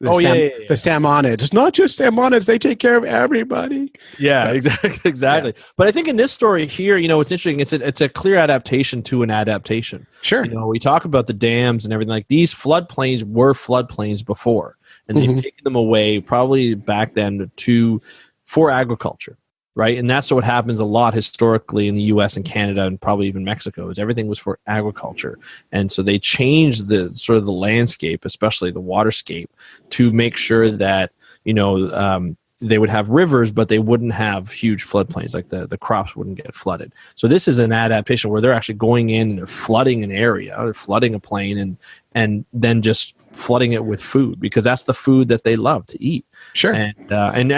salmonids. It's not just salmonids; they take care of everybody. Yeah, exactly. Yeah. But I think in this story here, it's interesting. It's a clear adaptation to an adaptation. Sure. We talk about the dams and everything. Like, these floodplains were floodplains before, and they've taken them away probably back then for agriculture. Right. And that's what happens a lot historically in the U.S. and Canada, and probably even Mexico, is everything was for agriculture. And so they changed the sort of the landscape, especially the waterscape, to make sure that, they would have rivers, but they wouldn't have huge floodplains. Like the crops wouldn't get flooded. So this is an adaptation where they're actually going in and they're flooding an area, they're flooding a plain, and then just flooding it with food, because that's the food that they love to eat. Sure. And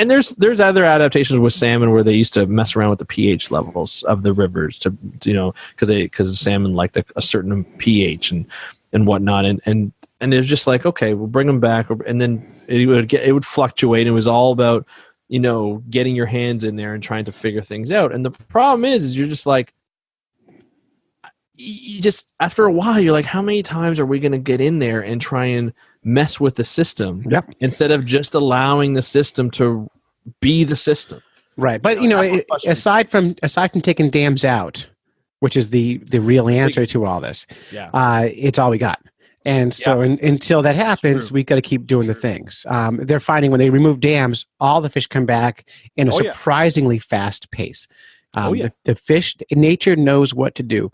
there's other adaptations with salmon where they used to mess around with the pH levels of the rivers because the salmon liked a certain pH and whatnot, and it was just like, okay, we'll bring them back, and then it would fluctuate. It was all about getting your hands in there and trying to figure things out. And the problem is you're just like, you just, after a while, you're like, how many times are we going to get in there and try and mess with the system instead of just allowing the system to be the system? Right. But aside from taking dams out, which is the real answer to all this, it's all we got. And so until that happens, we got to keep doing the things. They're finding when they remove dams, all the fish come back in a surprisingly fast pace. The fish, nature knows what to do.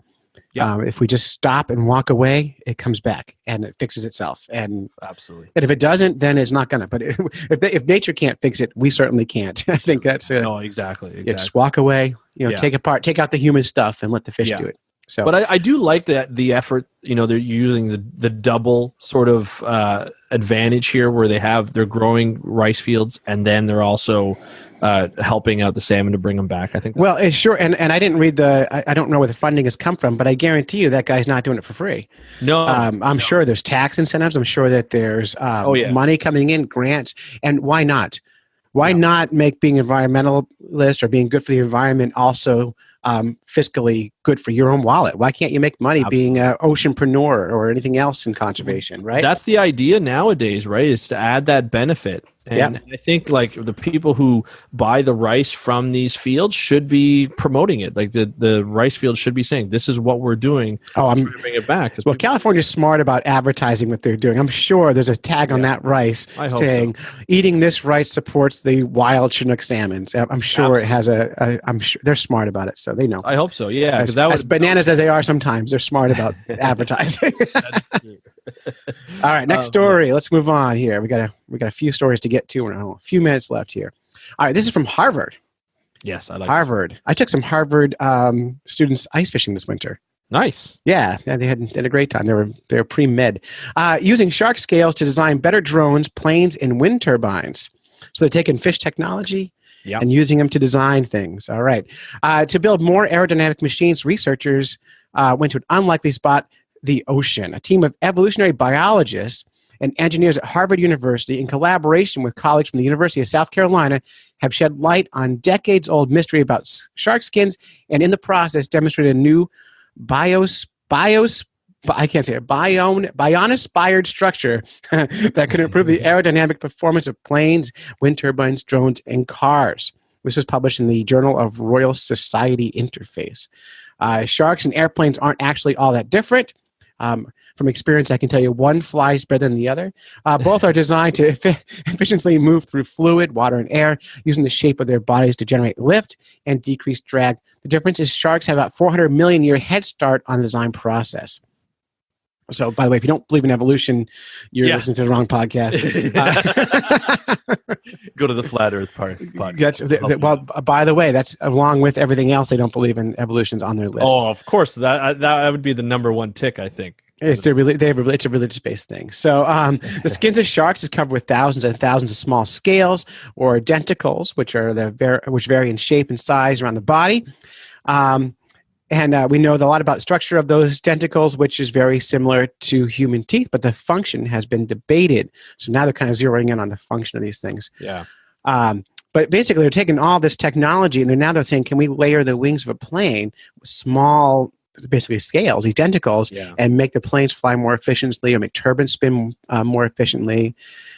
If we just stop and walk away, it comes back and it fixes itself. And absolutely. And if it doesn't, then it's not gonna. But if nature can't fix it, we certainly can't. I think that's it. No, exactly. Just walk away. Take out the human stuff and let the fish do it. So, but I do like that the effort. They're using the double sort of advantage here, where they're growing rice fields, and then they're also helping out the salmon to bring them back. I think. Well, it's sure, and I didn't read I don't know where the funding has come from, but I guarantee you that guy's not doing it for free. No, I'm sure there's tax incentives. I'm sure that there's money coming in, grants, and why not? Why not make being environmentalist or being good for the environment also fiscally good for your own wallet? Why can't you make money being an oceanpreneur or anything else in conservation, right? That's the idea nowadays, right? Is to add that benefit. And I think like the people who buy the rice from these fields should be promoting it. Like the rice field should be saying, this is what we're doing. I'm trying to bring it back. Well, California's smart about advertising what they're doing. I'm sure there's a tag on that rice saying, eating this rice supports the wild Chinook salmons. I'm sure it has I'm sure they're smart about it. So they know. I hope so. Yeah. As bananas as they are sometimes, they're smart about advertising. All right, next story. Let's move on here. We got a few stories to get to. A few minutes left here. All right, this is from Harvard. Yes, I like Harvard. I took some Harvard students ice fishing this winter. Nice. Yeah, they had a great time. They were pre-med. Using shark scales to design better drones, planes, and wind turbines. So they're taking fish technology and using them to design things. All right. To build more aerodynamic machines, researchers went to an unlikely spot, the ocean. A team of evolutionary biologists and engineers at Harvard University, in collaboration with colleagues from the University of South Carolina, have shed light on decades-old mystery about shark skins, and in the process demonstrated a new bion-inspired structure that could improve the aerodynamic performance of planes, wind turbines, drones, and cars. This is published in the Journal of Royal Society Interface. Sharks and airplanes aren't actually all that different. From experience, I can tell you one flies better than the other. Both are designed to efficiently move through fluid, water, and air, using the shape of their bodies to generate lift and decrease drag. The difference is sharks have about 400 million year head start on the design process. So, by the way, if you don't believe in evolution, you're listening to the wrong podcast. Go to the Flat Earth podcast. Well, by the way, that's along with everything else they don't believe in evolution's on their list. Oh, of course. That would be the number one tick, I think. It's a religious-based thing. So the skins of sharks is covered with thousands and thousands of small scales or denticles, which vary in shape and size around the body. And we know a lot about the structure of those denticles, which is very similar to human teeth, but the function has been debated. So now they're kind of zeroing in on the function of these things. Yeah. But basically, they're taking all this technology, and they're saying, can we layer the wings of a plane with small, basically scales, these denticles, and make the planes fly more efficiently or make turbines spin more efficiently.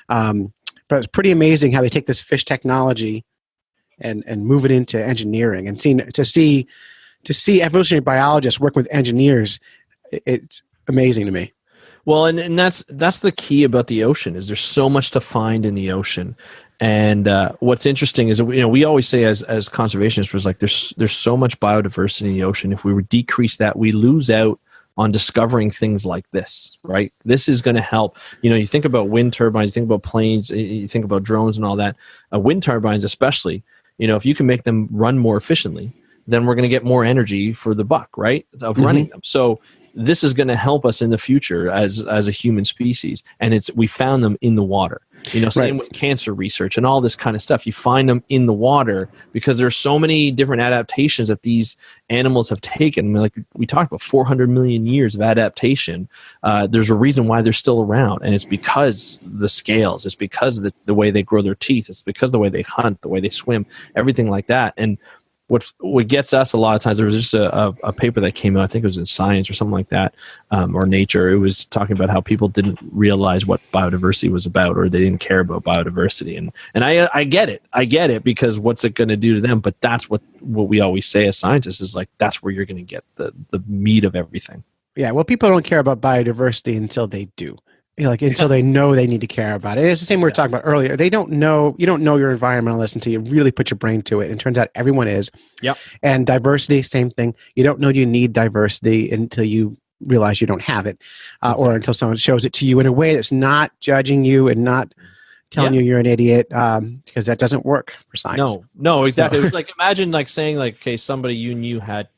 But it's pretty amazing how they take this fish technology and move it into engineering. And to see evolutionary biologists work with engineers, it's amazing to me. Well, and that's the key about the ocean is there's so much to find in the ocean. And what's interesting is, we always say as conservationists, was like there's so much biodiversity in the ocean. If we would decrease that, we lose out on discovering things like this, right? This is going to help. You think about wind turbines, you think about planes, you think about drones and all that. Wind turbines especially, if you can make them run more efficiently, then we're going to get more energy for the buck, right, of running them. So this is going to help us in the future as a human species. And we found them in the water. Same with cancer research and all this kind of stuff. You find them in the water because there's so many different adaptations that these animals have taken. Like we talked about 400 million years of adaptation. There's a reason why they're still around. And it's because the scales, it's because of the way they grow their teeth. It's because of the way they hunt, the way they swim, everything like that. And what gets us a lot of times, there was just a paper that came out, I think it was in Science or something like that, or Nature. It was talking about how people didn't realize what biodiversity was about, or they didn't care about biodiversity. And I get it because what's it going to do to them? But that's what we always say as scientists is like, that's where you're going to get the meat of everything. Yeah, well, people don't care about biodiversity until they do. Until they know they need to care about it. It's the same we were talking about earlier. You don't know your environmentalist until you really put your brain to it. And it turns out everyone is. Yep. And diversity, same thing. You don't know you need diversity until you realize you don't have it, or until someone shows it to you in a way that's not judging you and not telling you you're an idiot, because that doesn't work for science. No, exactly. It was like, imagine saying okay, somebody you knew had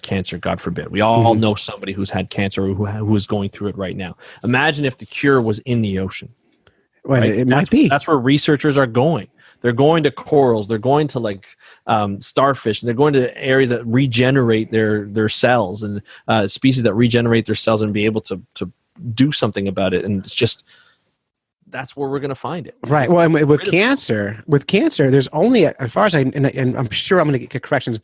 cancer, God forbid. We all know somebody who's had cancer or who is going through it right now. Imagine if the cure was in the ocean. Well, right? It might be. That's where researchers are going. They're going to corals. They're going to starfish. And they're going to areas that regenerate their cells and species that regenerate their cells and be able to do something about it. And it's just that's where we're going to find it. Right. Well, and with cancer, there's only, as far as and I'm sure I'm going to get corrections,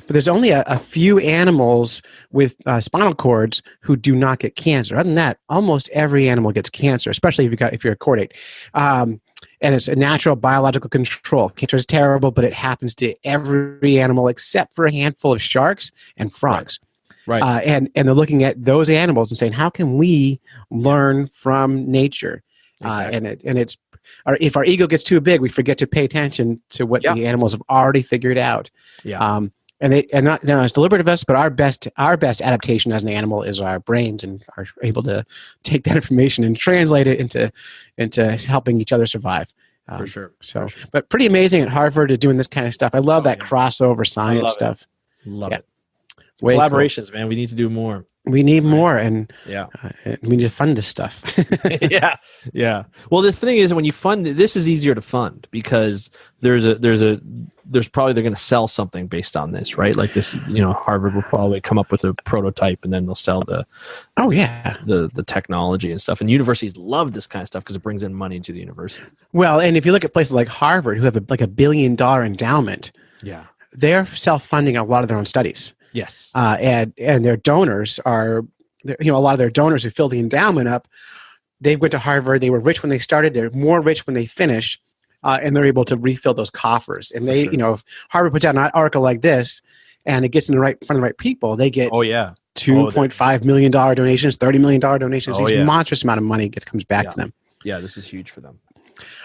but there's only a few animals with spinal cords who do not get cancer. Other than that, almost every animal gets cancer, especially if you're a chordate. And it's a natural biological control. Cancer is terrible, but it happens to every animal except for a handful of sharks and frogs. Right. And they're looking at those animals and saying, how can we learn from nature? Exactly. If our ego gets too big, we forget to pay attention to what the animals have already figured out. Yeah. They're not as deliberate of us, but our best adaptation as an animal is our brains, and are able to take that information and translate it into helping each other survive. For sure. But pretty amazing at Harvard at doing this kind of stuff. I love that crossover science stuff. Love it. Collaborations, man. We need to do more. We need more, and we need to fund this stuff. Yeah. Well, the thing is, when you fund this, is easier to fund because there's probably they're going to sell something based on this, right? Like this, Harvard will probably come up with a prototype, and then they'll sell the technology and stuff. And universities love this kind of stuff because it brings in money to the universities. Well, and if you look at places like Harvard, who have like $1 billion endowment, they're self-funding a lot of their own studies. Yes. And their donors are, a lot of their donors who fill the endowment up, they went to Harvard. They were rich when they started. They're more rich when they finish, and they're able to refill those coffers. And they, if Harvard puts out an article like this, and it gets in front of the right people, they get $2.5 million donations, $30 million donations. These monstrous amount of money comes back to them. Yeah, this is huge for them.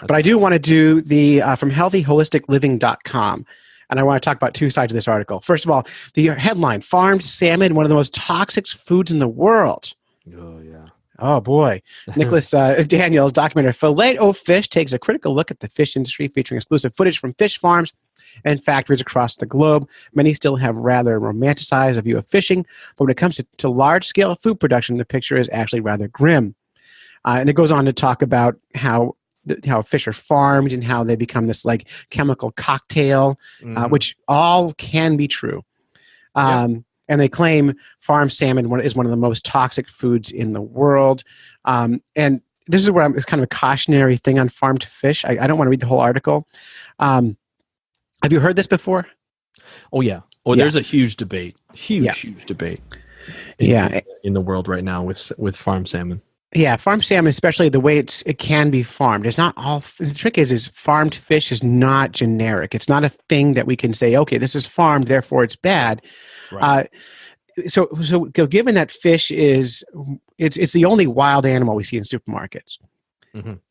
But I do want to do the from healthyholisticliving.com. And I want to talk about two sides of this article. First of all, the headline, farmed salmon, one of the most toxic foods in the world. Oh, yeah. Oh, boy. Nicholas Daniels' documentary, Filet-O-Fish, takes a critical look at the fish industry, featuring exclusive footage from fish farms and factories across the globe. Many still have rather romanticized a view of fishing, but when it comes to large-scale food production, the picture is actually rather grim. And it goes on to talk about how fish are farmed and how they become this like chemical cocktail, which all can be true. And they claim farmed salmon is one of the most toxic foods in the world. And this is where it's kind of a cautionary thing on farmed fish. I don't want to read the whole article. Have you heard this before? Oh, yeah. There's a huge debate, huge debate in the world right now with farmed salmon. Yeah, farmed salmon, especially the way it can be farmed. It's not all. The trick is farmed fish is not generic. It's not a thing that we can say, okay, this is farmed, therefore it's bad. Right. So given that fish it's the only wild animal we see in supermarkets,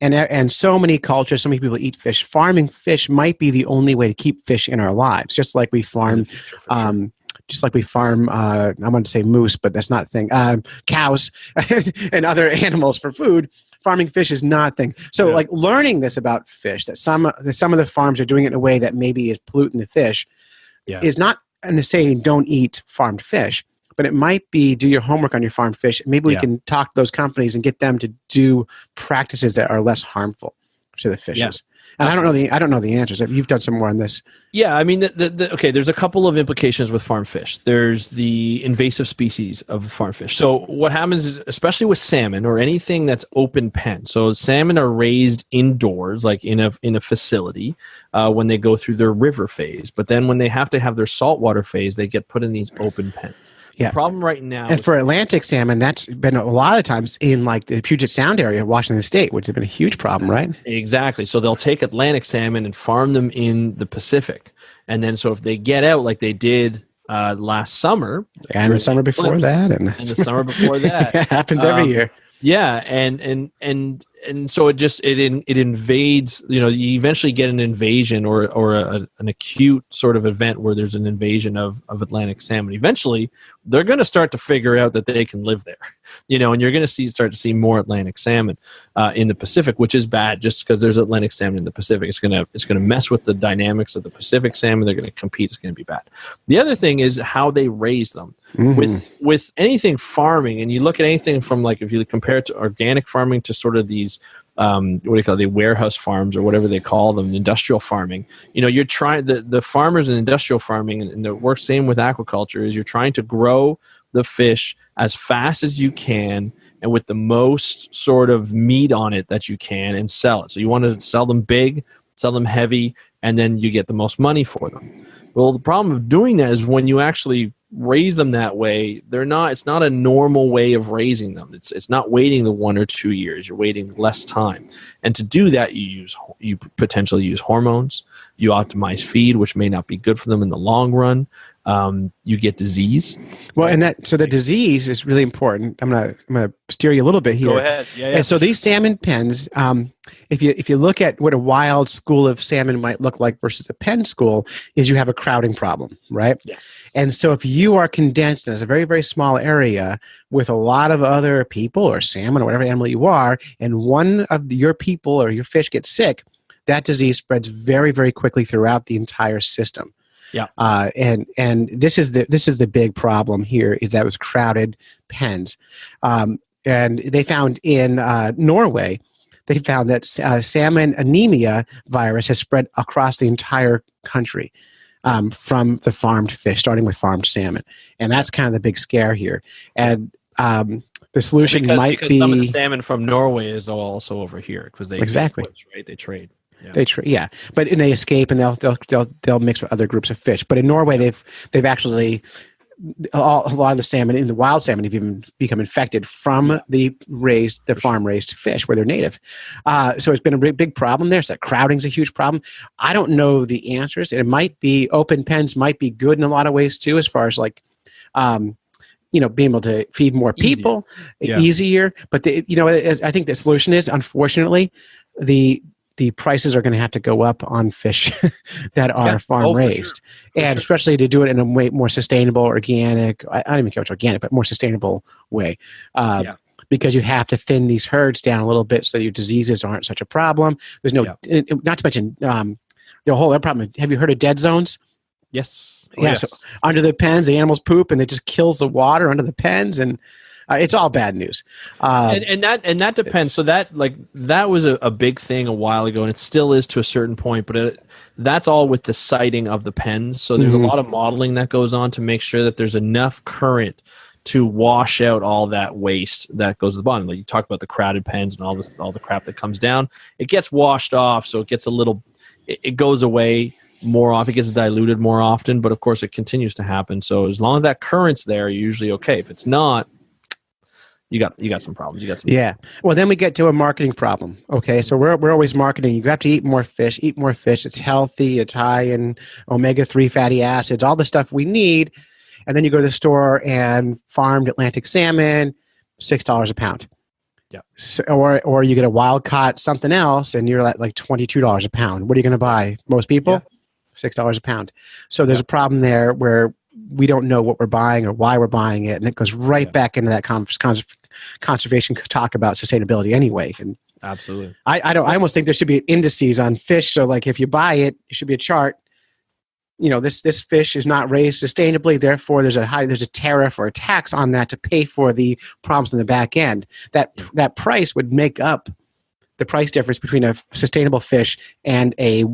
and so many cultures, so many people eat fish. Farming fish might be the only way to keep fish in our lives, just like we farm. I wanted to say moose, but that's not a thing. Cows and other animals for food. Farming fish is not a thing. So, like learning this about fish, that some of the farms are doing it in a way that maybe is polluting the fish, is not saying don't eat farmed fish, but it might be do your homework on your farmed fish. Maybe we can talk to those companies and get them to do practices that are less harmful to the fishes. Yeah. And absolutely. I don't know the answers. You've done some more on this. Yeah, I mean, there's a couple of implications with farm fish. There's the invasive species of farm fish. So what happens is, especially with salmon or anything that's open pen. So salmon are raised indoors, like in a facility, when they go through their river phase. But then when they have to have their saltwater phase, they get put in these open pens. The problem right now, and for Atlantic salmon, that's been a lot of times in like the Puget Sound area of Washington State, which has been a huge problem, right? Exactly. So they'll take Atlantic salmon and farm them in the Pacific, and then so if they get out like they did last summer, and the summer before that, and the summer before that, it happens every year. Yeah, and so it invades. You eventually get an invasion or an acute sort of event where there's an invasion of Atlantic salmon. Eventually, they're going to start to figure out that they can live there. And you're going to start to see more Atlantic salmon in the Pacific, which is bad just because there's Atlantic salmon in the Pacific. It's going to mess with the dynamics of the Pacific salmon. They're going to compete. It's going to be bad. The other thing is how they raise them. With anything farming, and you look at anything from like if you compare it to organic farming to sort of these what do you call it, the warehouse farms or whatever they call them, industrial farming. You're trying the farmers in industrial farming, and it works same with aquaculture, is you're trying to grow the fish as fast as you can and with the most sort of meat on it that you can and sell it. So you want to sell them big, sell them heavy, and then you get the most money for them. Well, the problem of doing that is when you actually raise them that way, it's not a normal way of raising them. It's not waiting the 1 or 2 years. You're waiting less time. And to do that, you potentially use hormones. You optimize feed, which may not be good for them in the long run. You get disease. Well, so the disease is really important. I'm gonna steer you a little bit here. Go ahead. Yeah. And so these salmon pens, if you look at what a wild school of salmon might look like versus a pen school, is you have a crowding problem, right? Yes. And so if you are condensed in a very, very small area with a lot of other people or salmon or whatever animal you are, and one of your people or your fish gets sick, that disease spreads very, very quickly throughout the entire system. Yeah. And this is the big problem here, is that it was crowded pens. And they found in Norway, they found that salmon anemia virus has spread across the entire country from the farmed fish, starting with farmed salmon. And that's kind of the big scare here. And the solution might be some of the salmon from Norway is also over here because they exactly switch, right? They trade. Yeah. But they escape and they'll mix with other groups of fish. But in Norway, they've actually a lot of the salmon in the wild salmon have even become infected from the farm raised fish where they're native. So it's been a big problem there. So crowding's a huge problem. I don't know the answers. It might be open pens might be good in a lot of ways too, as far as like, being able to feed more people easier. But I think the solution is, unfortunately, the prices are going to have to go up on fish that are farm raised, especially to do it in a way more sustainable, organic. I don't even care what's organic, but more sustainable way. Because you have to thin these herds down a little bit so your diseases aren't such a problem. There's no, not to mention the whole other problem. Have you heard of dead zones? Yes. So under the pens, the animals poop and it just kills the water under the pens, and it's all bad news. And that depends. So that was a big thing a while ago, and it still is to a certain point. But that's all with the siting of the pens. So there's a lot of modeling that goes on to make sure that there's enough current to wash out all that waste that goes to the bottom. Like you talk about the crowded pens and all the crap that comes down. It gets washed off, so it gets it goes away more often. It gets diluted more often, but of course it continues to happen. So as long as that current's there, you're usually okay. If it's not, you got some problems. Well, then we get to a marketing problem. Okay, so we're always marketing. You have to eat more fish. It's healthy. It's high in omega-3 fatty acids, all the stuff we need. And then you go to the store and farmed Atlantic salmon, $6 a pound. Yeah. So, or you get a wild caught something else, and you're at like $22 a pound. What are you going to buy? Most people, $6 a pound. So there's a problem there where we don't know what we're buying or why we're buying it, and it goes right back into that conservation talk about sustainability anyway. And absolutely, I almost think there should be indices on fish. So like if you buy it, it should be a chart. This fish is not raised sustainably, therefore there's a tariff or a tax on that to pay for the problems in the back end. That price would make up the price difference between a sustainable fish and a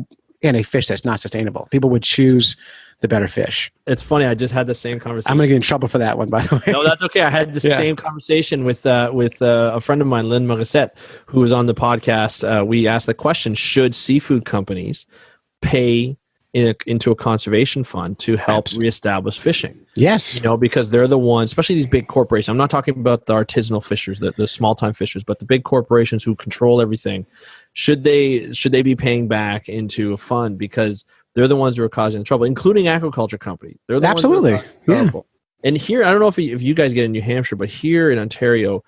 fish that's not sustainable. People would choose the better fish. It's funny. I just had the same conversation. I'm going to get in trouble for that one, by the way. No, that's okay. I had the same conversation with a friend of mine, Lynn Morissette, who was on the podcast. We asked the question: should seafood companies pay into a conservation fund to help reestablish fishing? Yes. Because they're the ones, especially these big corporations. I'm not talking about the artisanal fishers, the small time fishers, but the big corporations who control everything. Should they be paying back into a fund, because they're the ones who are causing the trouble, including aquaculture companies. They're the ones who are causing the trouble. And here, I don't know if you guys get in New Hampshire, but here in Ontario,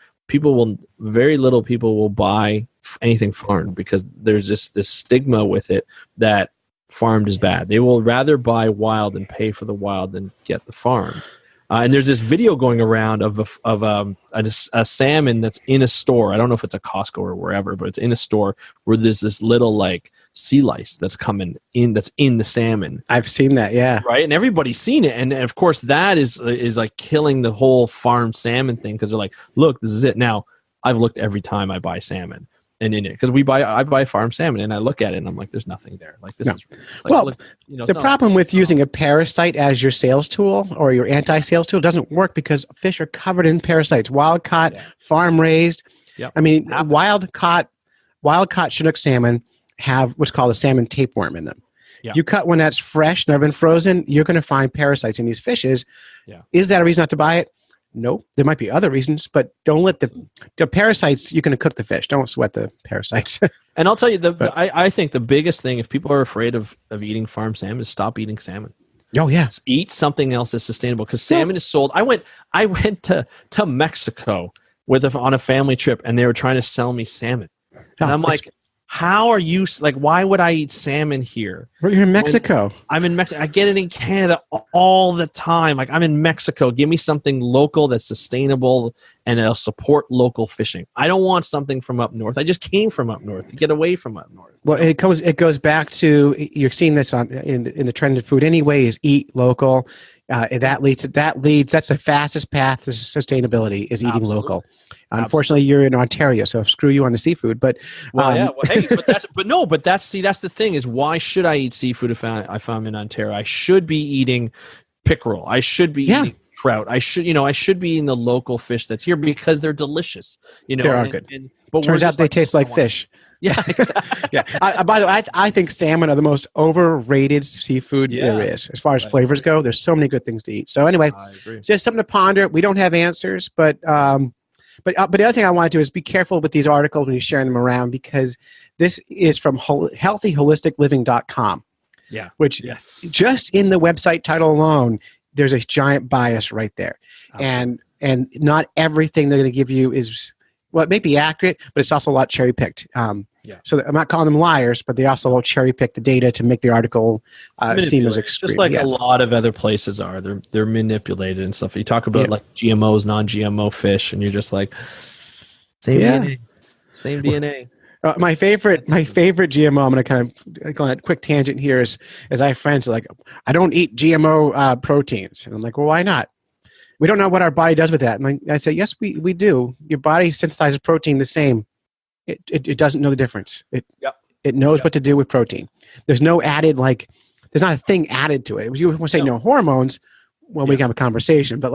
very little people will buy anything farmed, because there's this stigma with it that farmed is bad. They will rather buy wild and pay for the wild than get the farm. And there's this video going around of a salmon that's in a store. I don't know if it's a Costco or wherever, but it's in a store where there's this little like sea lice that's coming in, that's in the salmon. I've seen that, yeah. Right, and everybody's seen it, and of course that is like killing the whole farmed salmon thing, because they're like, look, this is it. Now, I've looked every time I buy salmon. and in it, because I buy farm salmon and I look at it and I'm like, there's nothing there. Like this is it's like, Well, look, you know, the problem with using a parasite as your sales tool or your anti-sales tool doesn't work because fish are covered in parasites, wild caught, farm raised. Yep. I mean, wild caught Chinook salmon have what's called a salmon tapeworm in them. Yeah. If you cut one that's fresh, never been frozen, you're going to find parasites in these fishes. Yeah. Is that a reason not to buy it? No, there might be other reasons, but don't let the parasites. You're going to cook the fish. Don't sweat the parasites. And I'll tell you, I think the biggest thing, if people are afraid of eating farm salmon, is stop eating salmon. Oh yeah, Just eat something else that's sustainable, because salmon is sold. I went to Mexico on a family trip, and they were trying to sell me salmon, and I'm like, how are you, like, why would I eat salmon here? You're in Mexico. I'm in Mexico. I get it in Canada all the time. Like, I'm in Mexico. Give me something local that's sustainable and it'll support local fishing. I don't want something from up north. I just came from up north to get away from up north. Well, it goes back to, you're seeing this in the trend of food anyway, is eat local. That's the fastest path to sustainability, is eating local. Unfortunately, you're in Ontario, so screw you on the seafood. But that's the thing, is why should I eat seafood if I'm in Ontario? I should be eating pickerel. I should be eating trout. I should be eating the local fish that's here because they're delicious. They are good. But turns out they taste like fish. Yeah, exactly. Yeah. By the way, I think salmon are the most overrated seafood there is. As far as flavors go, there's so many good things to eat. So anyway, just something to ponder. We don't have answers, but the other thing I want to do is be careful with these articles when you're sharing them around, because this is from healthyholisticliving.com. Yeah. Which just in the website title alone, there's a giant bias right there. Absolutely. And not everything they're going to give you is, well, it may be accurate, but it's also a lot cherry picked. So I'm not calling them liars, but they also cherry pick the data to make the article seem as extreme. Just like a lot of other places are. They're manipulated and stuff. You talk about like GMOs, non-GMO fish, and you're just like, same DNA. My favorite GMO, I'm going to kind of go on a quick tangent here, is I have friends who are like, I don't eat GMO proteins. And I'm like, well, why not? We don't know what our body does with that. And I say, yes, we do. Your body synthesizes protein the same. It doesn't know the difference. It knows what to do with protein. There's no added, there's not a thing added to it. If you want to say no hormones, well, we can have a conversation. But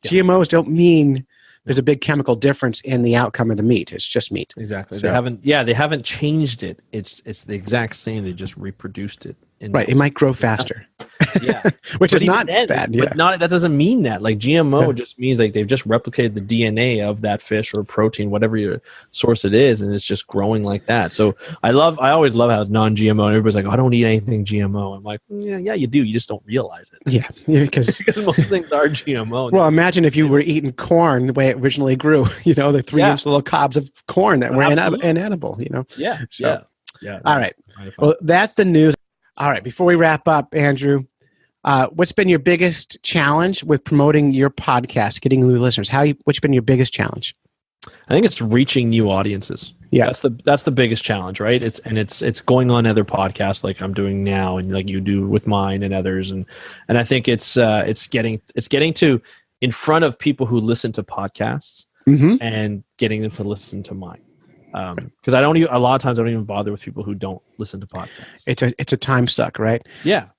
GMOs don't mean there's a big chemical difference in the outcome of the meat. It's just meat. Exactly. So, they haven't changed it. It's the exact same. They just reproduced it. Right. It might grow faster. Which is not bad. But that doesn't mean that. Like, GMO just means like they've just replicated the DNA of that fish or protein, whatever your source it is, and it's just growing like that. So I always love how it's non-GMO, and everybody's like, oh, I don't eat anything GMO. I'm like, yeah, you do. You just don't realize it. Yeah, because most things are GMO. Well, imagine if you were eating corn the way it originally grew. The 3-inch little cobs of corn that were inedible. Yeah. All right. Well, that's the news. All right. Before we wrap up, Andrew, what's been your biggest challenge with promoting your podcast, getting new listeners? What's been your biggest challenge? I think it's reaching new audiences. Yeah, that's the biggest challenge, right? It's going on other podcasts like I'm doing now, and like you do with mine and others, and I think it's getting to in front of people who listen to podcasts and getting them to listen to mine. Because a lot of times I don't even bother with people who don't listen to podcasts. It's a time suck, right? Yeah.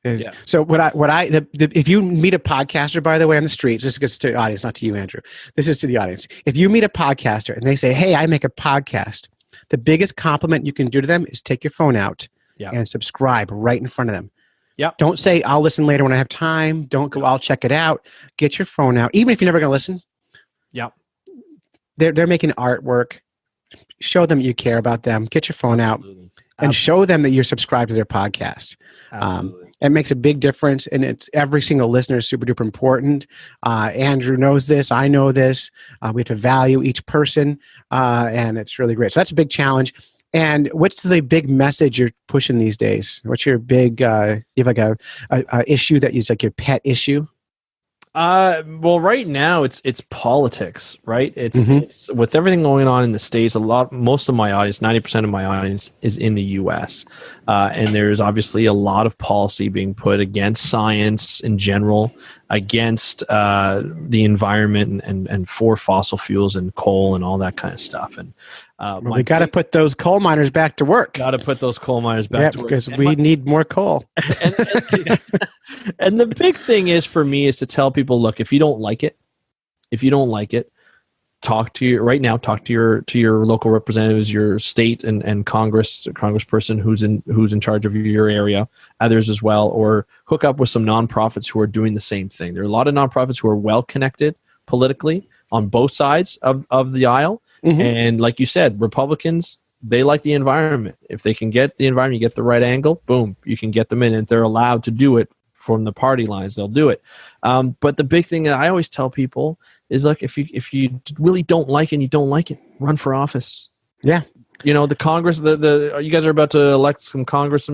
So if you meet a podcaster, by the way, on the streets, this gets to the audience, not to you, Andrew. This is to the audience. If you meet a podcaster and they say, "Hey, I make a podcast," the biggest compliment you can do to them is take your phone out and subscribe right in front of them. Yeah. Don't say, "I'll listen later when I have time." Don't go, "I'll check it out." Get your phone out, even if you're never going to listen. Yeah. They're making artwork. Show them you care about them. Get your phone out and show them that you're subscribed to their podcast. It makes a big difference, and it's every single listener is super duper important. Andrew knows this. I know this. We have to value each person, and it's really great. So that's a big challenge. And what's the big message you're pushing these days? What's your big? You have like a issue that is like your pet issue? Well, right now it's politics, right? It's with everything going on in the States. Most of my audience, 90% of my audience, is in the U.S. And there's obviously a lot of policy being put against science in general, against the environment, and for fossil fuels and coal and all that kind of stuff. And We got to put those coal miners back to work. Got to put those coal miners back to work. Because we need more coal. And the big thing is for me is to tell people, look, if you don't like it, talk to your local representatives, your state and congressperson who's in charge of your area, others as well, or hook up with some nonprofits who are doing the same thing. There are a lot of nonprofits who are well connected politically on both sides of the aisle. Mm-hmm. And like you said, Republicans, they like the environment. If they can get the environment, you get the right angle, boom, you can get them in. And if they're allowed to do it from the party lines, they'll do it. But the big thing that I always tell people is, like, if you really don't like it and you don't like it, run for office. Yeah. The Congress, you guys are about to elect some Congress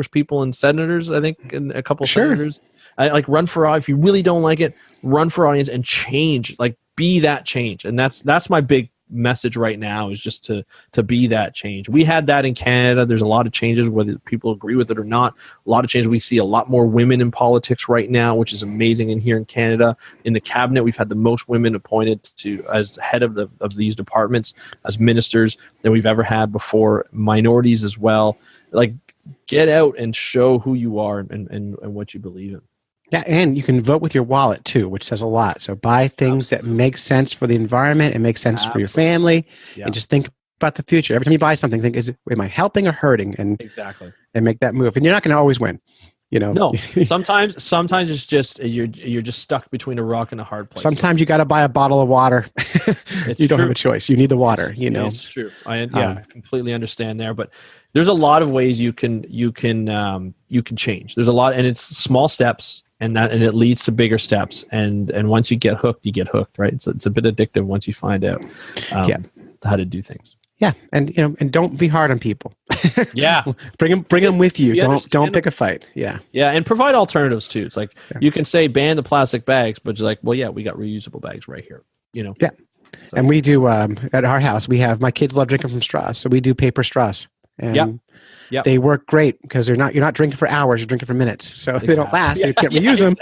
people and senators, I think, and a couple senators. Run for, if you really don't like it, run for audience and change, be that change. And that's my big message right now, is just to be that change. We had that in Canada. There's a lot of changes, whether people agree with it or not. A lot of changes. We see a lot more women in politics right now, which is amazing. And here in Canada, in the cabinet, we've had the most women appointed as head of these departments, as ministers, than we've ever had before. Minorities as well. Get out and show who you are and what you believe in. Yeah, and you can vote with your wallet too, which says a lot. So buy things that make sense for the environment and make sense for your family, and just think about the future. Every time you buy something, think, am I helping or hurting? And exactly, and make that move. And you're not going to always win. No. Sometimes it's just you're just stuck between a rock and a hard place. Sometimes you got to buy a bottle of water. You don't have a choice. You need the water. It's true. I completely understand there, but there's a lot of ways you can change. There's a lot, and it's small steps. And it leads to bigger steps, and once you get hooked, right? It's a bit addictive once you find out how to do things. Yeah, and don't be hard on people. Yeah, bring them with you. Don't pick a fight. Yeah, and provide alternatives too. It's like you can say ban the plastic bags, but you're like, well, yeah, we got reusable bags right here. Yeah, so. And we do at our house. We have, my kids love drinking from straws, so we do paper straws. And they work great because you're not drinking for hours, you're drinking for minutes. So they don't last. You can't reuse them,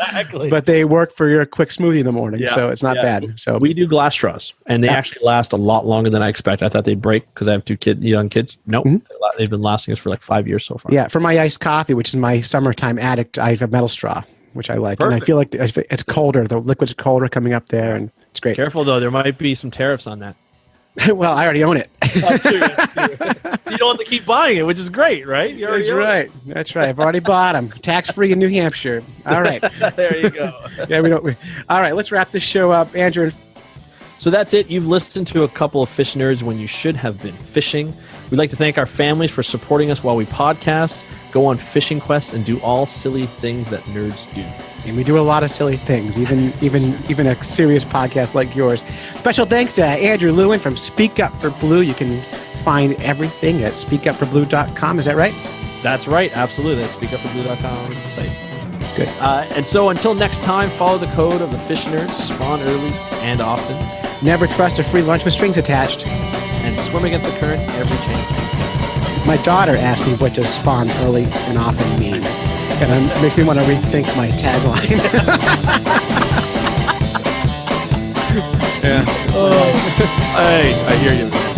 but they work for your quick smoothie in the morning. So it's not bad. So we do glass straws, and they actually last a lot longer than I expect. I thought they'd break because I have two young kids. Nope. Mm-hmm. They've been lasting us for 5 years so far. Yeah. For my iced coffee, which is my summertime addict, I have a metal straw, which I like. Perfect. And I feel like it's colder. The liquid's colder coming up there, and it's great. Careful though. There might be some tariffs on that. Well, I already own it. That's true. You don't have to keep buying it, which is great, right? That's right. That's right. I've already bought them. Tax-free in New Hampshire. All right. There you go. All right, let's wrap this show up. Andrew. So that's it. You've listened to a couple of fish nerds when you should have been fishing. We'd like to thank our families for supporting us while we podcast, go on fishing quests, and do all silly things that nerds do. And we do a lot of silly things, even a serious podcast like yours. Special thanks to Andrew Lewin from Speak Up for Blue. You can find everything at speakupforblue.com. Is that right? That's right. Absolutely. That's speakupforblue.com is the site. Good. And so until next time, follow the code of the fish nerds, spawn early and often. Never trust a free lunch with strings attached. And swim against the current every chance. My daughter asked me what does spawn early and often mean. And it makes me want to rethink my tagline. Yeah. Hey, I hear you.